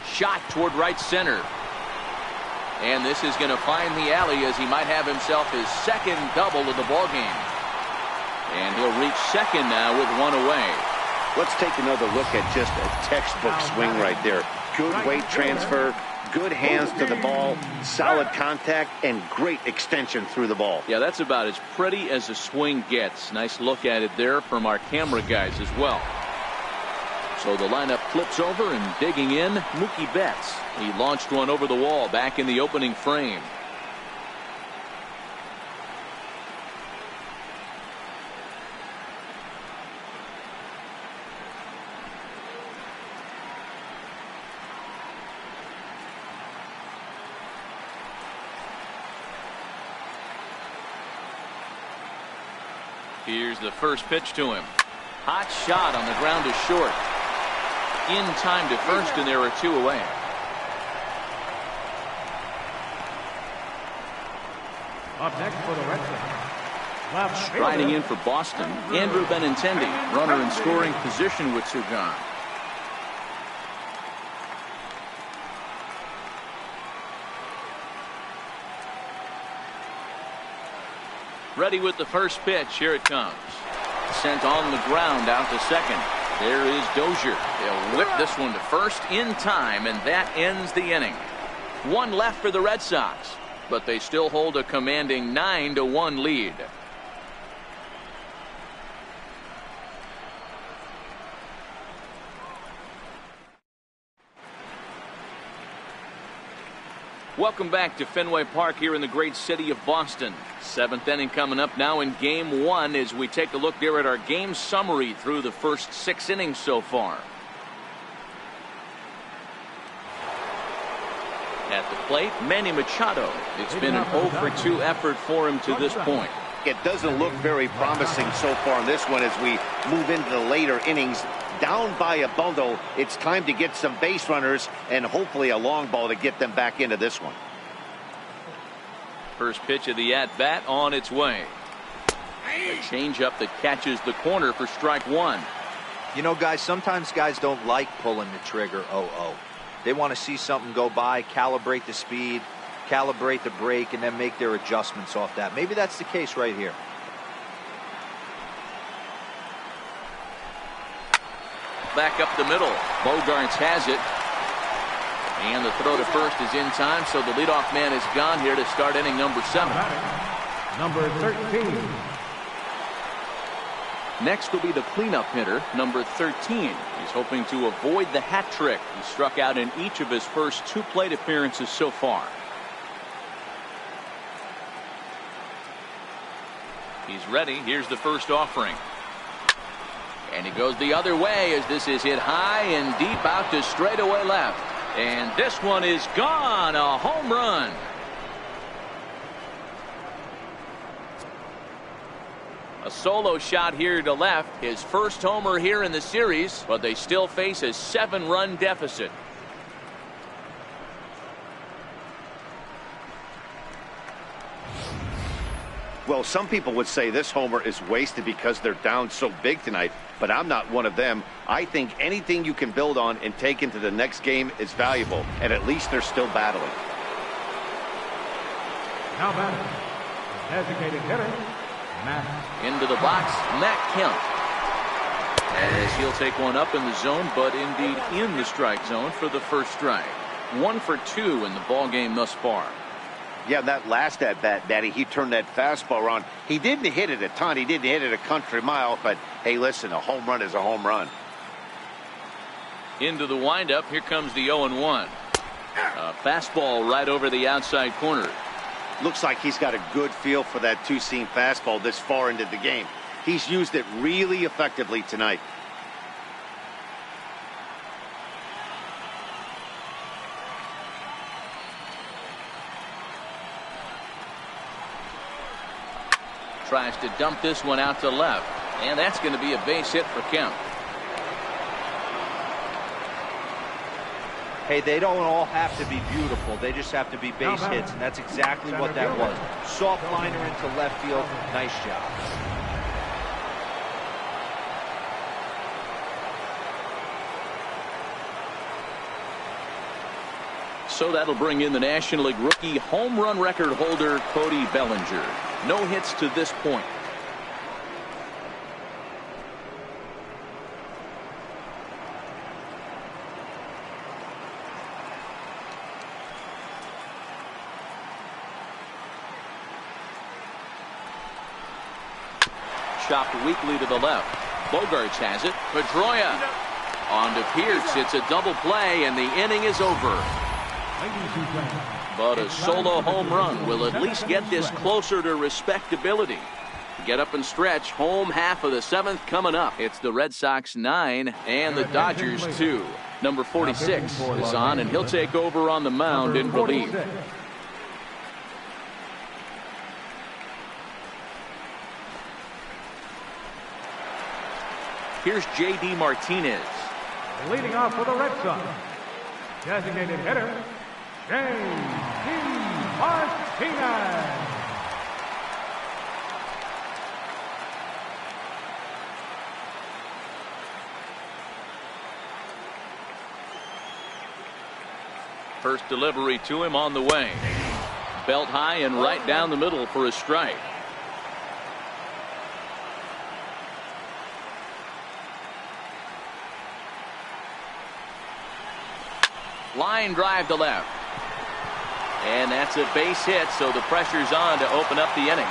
Shot toward right center. And this is going to find the alley as he might have himself his second double of the ball game. And he'll reach second now with 1 away. Let's take another look at just a textbook swing right there. Good weight transfer, good hands to the ball, solid contact, and great extension through the ball. Yeah, that's about as pretty as a swing gets. Nice look at it there from our camera guys as well. So the lineup flips over, and digging in, Mookie Betts. He launched one over the wall back in the opening frame. Here's the first pitch to him. Hot shot on the ground is short. In time to first, and there are 2 away. Up next for the Red Sox, left fielder, Riding in for Boston, Andrew Benintendi, runner in scoring position with 2 gone. Ready with the first pitch. Here it comes. Sent on the ground out to second. There is Dozier. They'll whip this one to first in time, and that ends the inning. 1 left for the Red Sox, but they still hold a commanding 9-1 lead. Welcome back to Fenway Park here in the great city of Boston. 7th inning coming up now in game 1 as we take a look there at our game summary through the first 6 innings so far. At the plate, Manny Machado. It's been an 0 for 2 effort for him to this point. It doesn't look very promising so far in this one as we move into the later innings. Down by a bundle, it's time to get some base runners and hopefully a long ball to get them back into this one. First pitch of the at-bat on its way. A changeup that catches the corner for strike 1. You know, guys, sometimes guys don't like pulling the trigger 0-0. They want to see something go by, calibrate the speed, calibrate the brake, and then make their adjustments off that. Maybe that's the case right here. Back up the middle. Bogarts has it. And the throw to first is in time, so the leadoff man is gone here to start inning number 7. number 13. Next will be the cleanup hitter, number 13. He's hoping to avoid the hat trick. He struck out in each of his first 2 plate appearances so far. He's ready. Here's the first offering. And he goes the other way as this is hit high and deep out to straightaway left. And this one is gone. A home run. A solo shot here to left. His first homer here in the series, but they still face a 7-run deficit. Well, some people would say this homer is wasted because they're down so big tonight, but I'm not one of them. I think anything you can build on and take into the next game is valuable, and at least they're still battling. Now batting, designated hitter, Matt. Into the box, Matt Kemp. As he'll take one up in the zone, but indeed in the strike zone for the first strike. 1 for 2 in the ball game thus far. Yeah, that last at-bat, Daddy, he turned that fastball around. He didn't hit it a ton. He didn't hit it a country mile. But, hey, listen, a home run is a home run. Into the windup. Here comes the 0-1. A fastball right over the outside corner. Looks like he's got a good feel for that two-seam fastball this far into the game. He's used it really effectively tonight. Tries to dump this one out to left, and that's going to be a base hit for Kemp. Hey, they don't all have to be beautiful. They just have to be base hits, and that's exactly what that was. Soft liner into left field. Nice job. So that'll bring in the National League rookie home run record holder Cody Bellinger. No hits to this point. Chopped weakly to the left. Bogaerts has it. Pedroia on to Pierce. It's a double play, and the inning is over. But a solo home run will at least get this closer to respectability. Get up and stretch. Home half of the seventh coming up. It's the Red Sox 9 and the Dodgers 2. Number 46 is on, and he'll take over on the mound in relief. Here's J.D. Martinez. Leading off for the Red Sox, designated hitter, J.D. Martinez. First delivery to him on the way. Belt high and right down the middle for a strike. Line drive to left. And that's a base hit, so the pressure's on to open up the inning.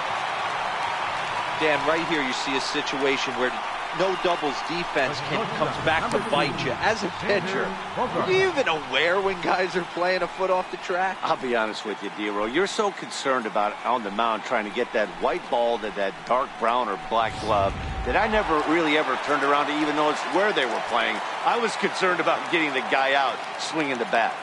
Dan, right here you see a situation where no doubles defense comes back to bite you. As a pitcher, are you even aware when guys are playing a foot off the track? I'll be honest with you, D-Roll. You're so concerned about on the mound trying to get that white ball to that dark brown or black glove that I never really ever turned around to even notice where they were playing. I was concerned about getting the guy out swinging the bat.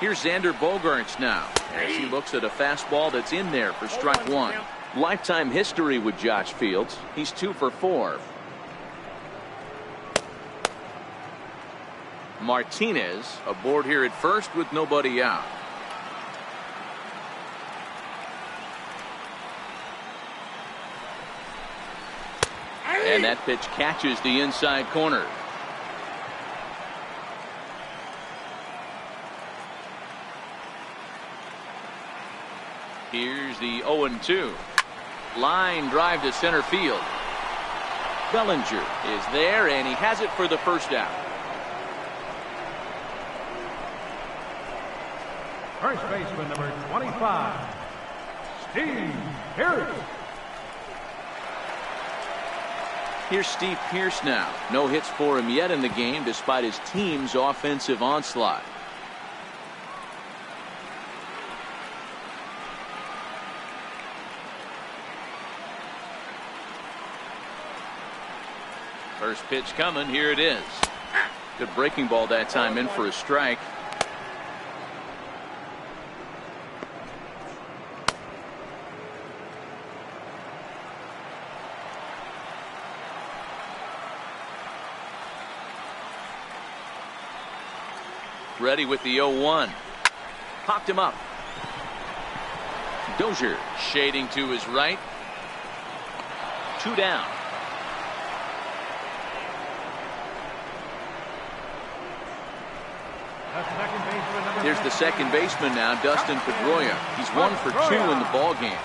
Here's Xander Bogaerts now as he looks at a fastball that's in there for strike one. Lifetime history with Josh Fields. He's 2 for 4. Martinez aboard here at first with nobody out. And that pitch catches the inside corner. Here's the 0-2. Line drive to center field. Bellinger is there, and he has it for the first out. First baseman number 25, Steve Pierce. Here's Steve Pierce now. No hits for him yet in the game despite his team's offensive onslaught. First pitch coming. Here it is. Good breaking ball that time, in for a strike. Ready with the 0-1. Popped him up. Dozier shading to his right. 2 down. Here's the second baseman now, Dustin Pedroia. He's 1 for 2 in the ball game.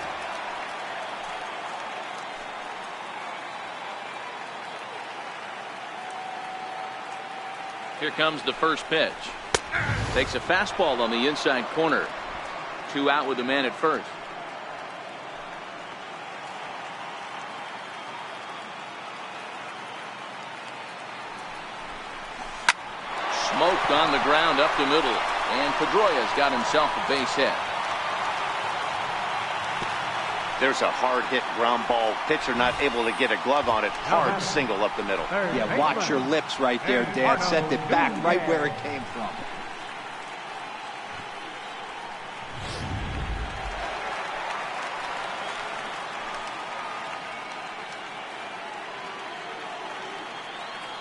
Here comes the first pitch. Takes a fastball on the inside corner. 2 out with the man at first. Smoked on the ground up the middle, and Pedroia's got himself a base hit. There's a hard hit ground ball. Pitcher not able to get a glove on it. Hard single up the middle. Yeah, watch your lips right there, Dan. Sent it back right where it came from.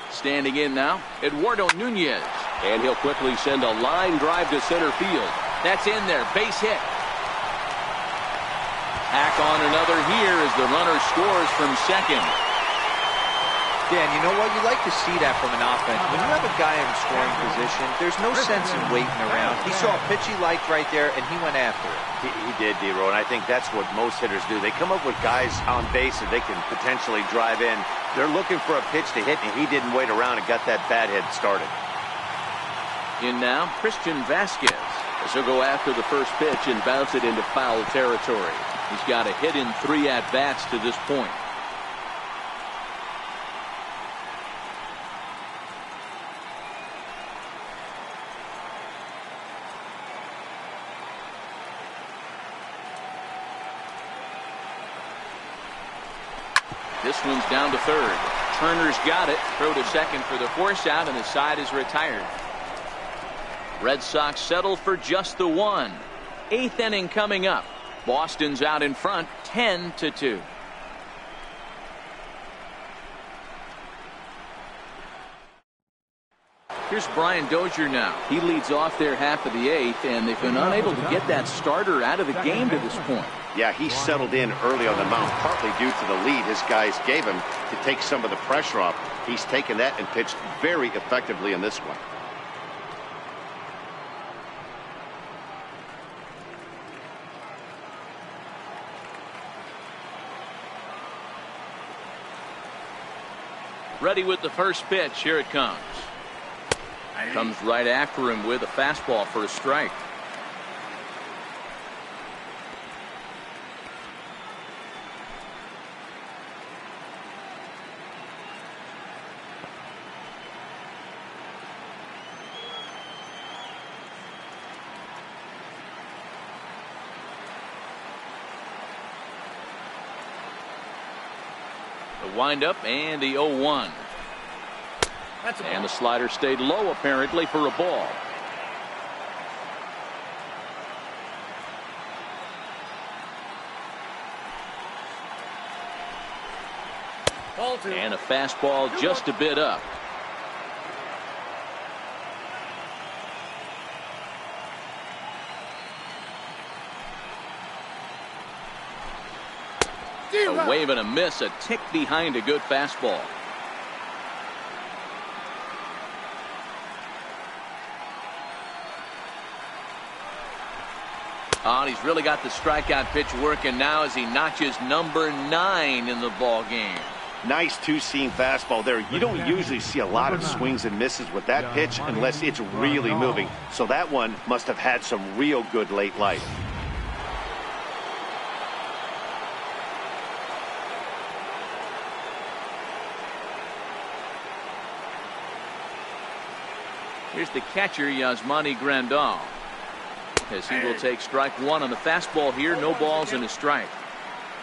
Standing in now, Eduardo Nunez. And he'll quickly send a line drive to center field. That's in there. Base hit. Tack on another here as the runner scores from second. Dan, you know what? You like to see that from an offense. When you have a guy in scoring position, there's no sense in waiting around. He saw a pitch he liked right there, and he went after it. He did, D-Row, and I think that's what most hitters do. They come up with guys on base that they can potentially drive in. They're looking for a pitch to hit, and he didn't wait around and got that bat hit started. In now, Christian Vasquez. As he'll go after the first pitch and bounce it into foul territory. He's got a hit in 3 at-bats to this point. This one's down to third. Turner's got it. Throw to second for the force out, and the side is retired. Red Sox settle for just the one. 8th inning coming up. Boston's out in front, 10-2. Here's Brian Dozier now. He leads off their half of the 8th, and they've been unable to get that starter out of the game to this point. Yeah, he settled in early on the mound, partly due to the lead his guys gave him to take some of the pressure off. He's taken that and pitched very effectively in this one. Ready with the first pitch. Here it comes. Comes right after him with a fastball for a strike. The windup and the 0-1. And the slider stayed low apparently for a ball. And a fastball just a bit up. A wave and a miss, a tick behind a good fastball. Oh, and he's really got the strikeout pitch working now as he notches number 9 in the ball game. Nice two-seam fastball there. You don't usually see a lot of swings and misses with that pitch unless it's really moving. So that one must have had some real good late life. Here's the catcher, Yasmani Grandal, as he will take strike 1 on the fastball here. No balls and a strike.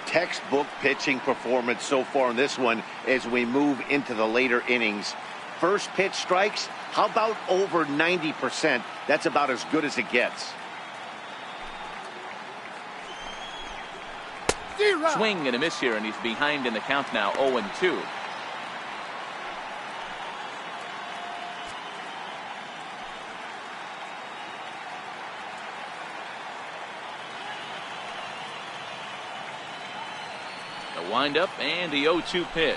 Textbook pitching performance so far in this one as we move into the later innings. First pitch strikes, how about over 90%? That's about as good as it gets. Swing and a miss here, and he's behind in the count now, 0-2. Windup and the 0-2 pitch.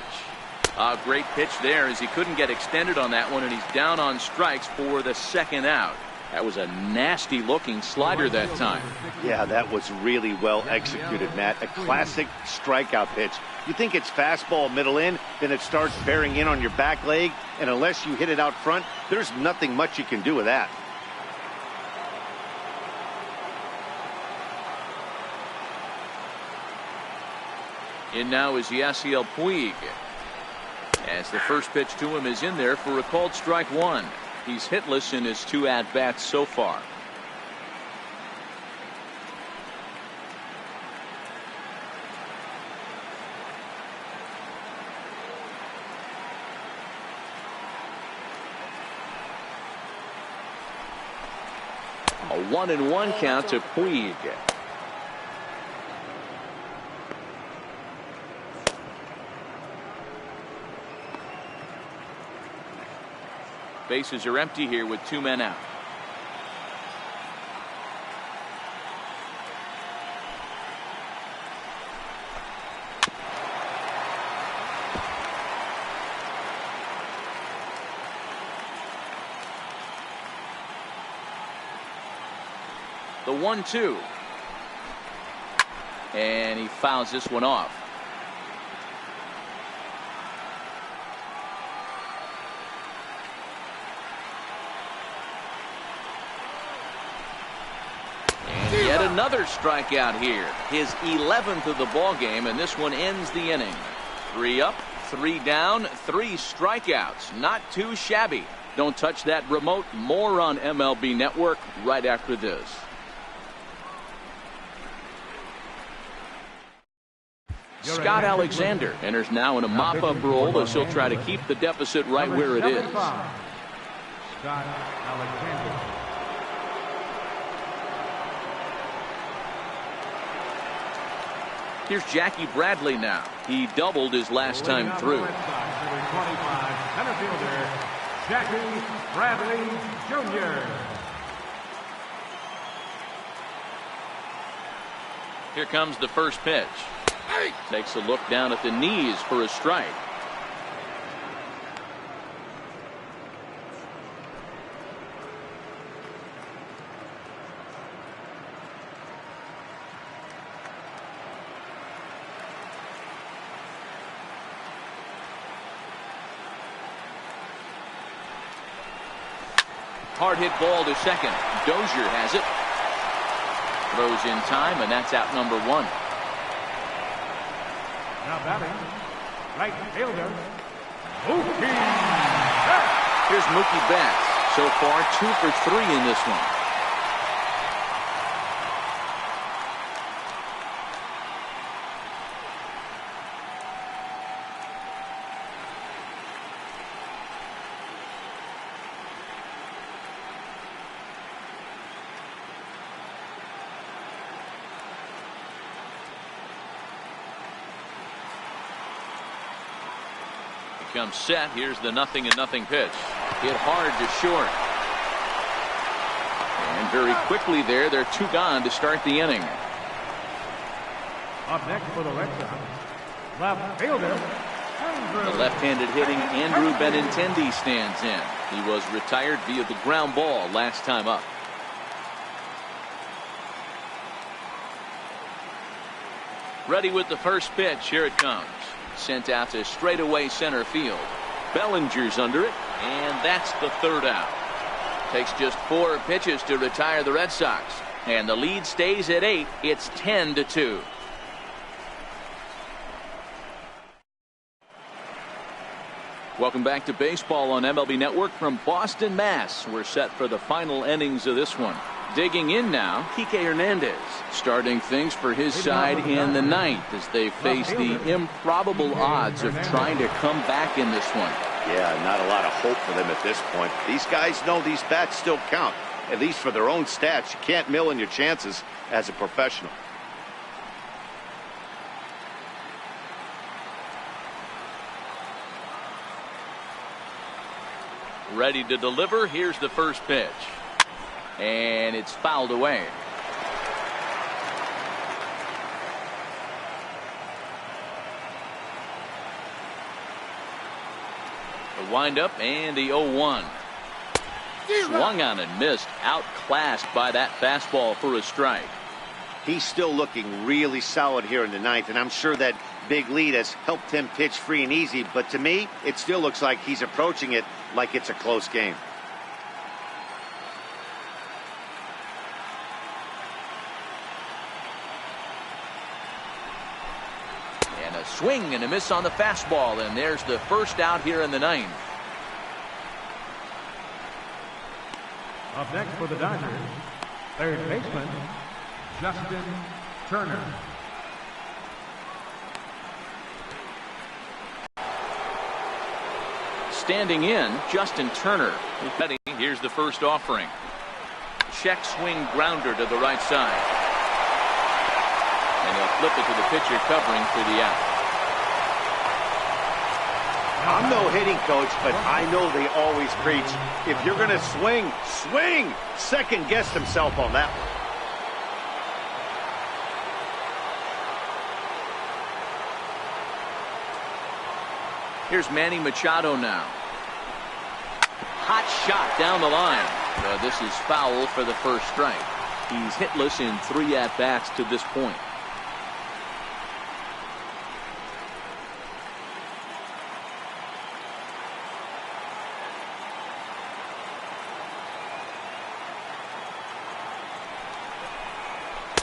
A great pitch there as he couldn't get extended on that one, and he's down on strikes for the second out. That was a nasty looking slider that time. Yeah, that was really well executed, Matt. A classic strikeout pitch. You think it's fastball middle in, then it starts bearing in on your back leg, and unless you hit it out front, there's nothing much you can do with that. In now is Yasiel Puig, as the first pitch to him is in there for a called strike 1. He's hitless in his 2 at-bats so far. A 1-1 count to Puig. Bases are empty here with 2 men out. The 1-2. And he fouls this one off. And yet another strikeout here. His 11th of the ball game, and this one ends the inning. 3 up, 3 down, 3 strikeouts. Not too shabby. Don't touch that remote. More on MLB Network right after this. Scott Alexander enters now in a mop-up role as he'll try to keep the deficit right where it is. Scott Alexander. Here's Jackie Bradley now. He doubled his last time through. 25, center fielder Jackie Bradley Jr. Here comes the first pitch. Takes a look down at the knees for a strike. Hard hit ball to second. Dozier has it. Throws in time, and that's out number 1. Now batting, right fielder, Mookie Betts. Here's Mookie Betts. So far, 2 for 3 in this one. Comes set. Here's the 0-0 pitch. Hit hard to short. And very quickly they're 2 gone to start the inning. Up next for the Red Sox, left fielder, Andrew. The left-handed hitting Andrew Benintendi stands in. He was retired via the ground ball last time up. Ready with the first pitch. Here it comes. Sent out to straightaway center field. Bellinger's under it, and that's the 3rd out. Takes just 4 pitches to retire the Red Sox, and the lead stays at 8. It's 10-2. Welcome back to baseball on MLB Network from Boston, Mass. We're set for the final innings of this one. Digging in now, Kike Hernandez, starting things for his side in the 9th as they face the improbable odds of trying to come back in this one. Yeah, not a lot of hope for them at this point. These guys know these bats still count, at least for their own stats. You can't mill in your chances as a professional. Ready to deliver. Here's the first pitch. And it's fouled away. The windup and the 0-1. Swung on and missed. Outclassed by that fastball for a strike. He's still looking really solid here in the 9th, and I'm sure that big lead has helped him pitch free and easy. But to me, it still looks like he's approaching it like it's a close game. And a swing and a miss on the fastball, and there's the first out here in the 9th. Up next for the Dodgers, third baseman, Justin Turner. Standing in, Justin Turner. Here's the first offering. check swing grounder to the right side. And he'll flip it to the pitcher covering for the out. I'm no hitting coach, but I know they always preach, if you're going to swing, swing! Second guessed himself on that one. Here's Manny Machado now. Hot shot down the line. This is foul for the first strike. He's hitless in 3 at-bats to this point.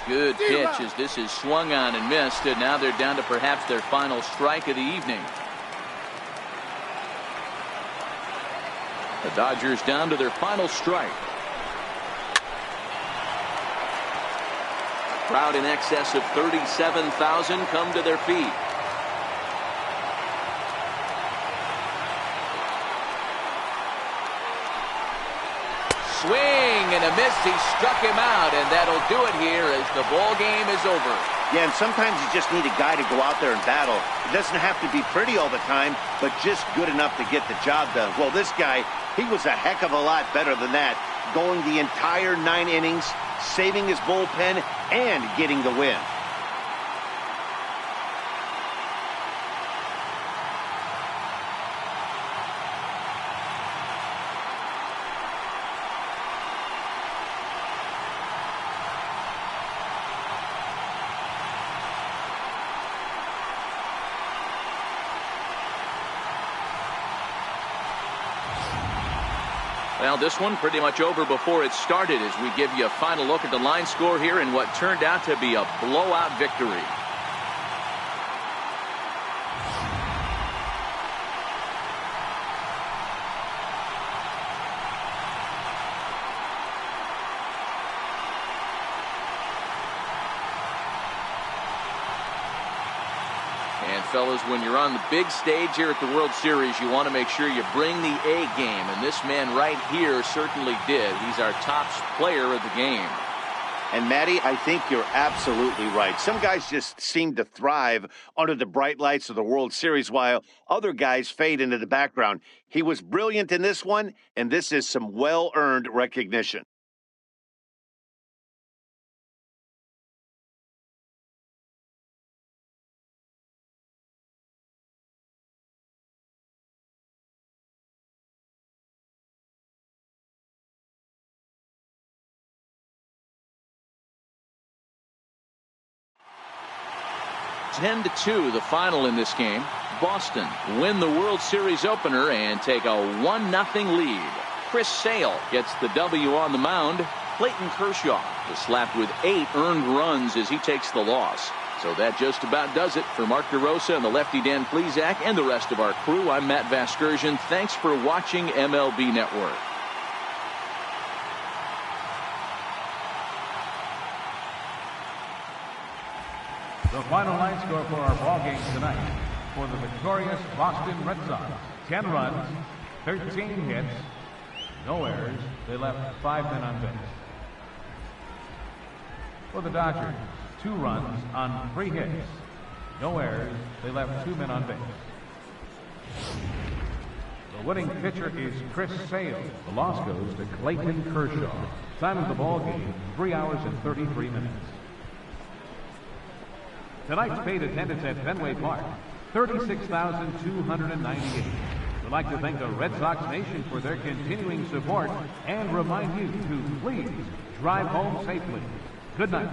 Good pitch as this is swung on and missed, and now they're down to perhaps their final strike of the evening. The Dodgers down to their final strike. A crowd in excess of 37,000 come to their feet. Swing and a miss. He struck him out, and that'll do it here as the ball game is over. Yeah, and sometimes you just need a guy to go out there and battle. It doesn't have to be pretty all the time, but just good enough to get the job done. Well, this guy, he was a heck of a lot better than that, going the entire 9 innings, saving his bullpen, and getting the win. Well, this one pretty much over before it started as we give you a final look at the line score here in what turned out to be a blowout victory. And fellas, when you're on the big stage here at the World Series, you want to make sure you bring the A game, and this man right here certainly did. He's our top player of the game. And Matty, I think you're absolutely right. Some guys just seem to thrive under the bright lights of the World Series while other guys fade into the background. He was brilliant in this one, and this is some well-earned recognition. It's 10-2, the final in this game. Boston win the World Series opener and take a 1-0 lead. Chris Sale gets the W on the mound. Clayton Kershaw is slapped with 8 earned runs as he takes the loss. So that just about does it for Mark DeRosa and the lefty Dan Plesac and the rest of our crew. I'm Matt Vasgersian. Thanks for watching MLB Network. The final line score for our ball game tonight. For the victorious Boston Red Sox, 10 runs, 13 hits, no errors. They left 5 men on base. For the Dodgers, 2 runs on 3 hits, no errors. They left 2 men on base. The winning pitcher is Chris Sale. The loss goes to Clayton Kershaw. Time of the ball game, 3 hours and 33 minutes. Tonight's paid attendance at Fenway Park, 36,298. We'd like to thank the Red Sox Nation for their continuing support and remind you to please drive home safely. Good night.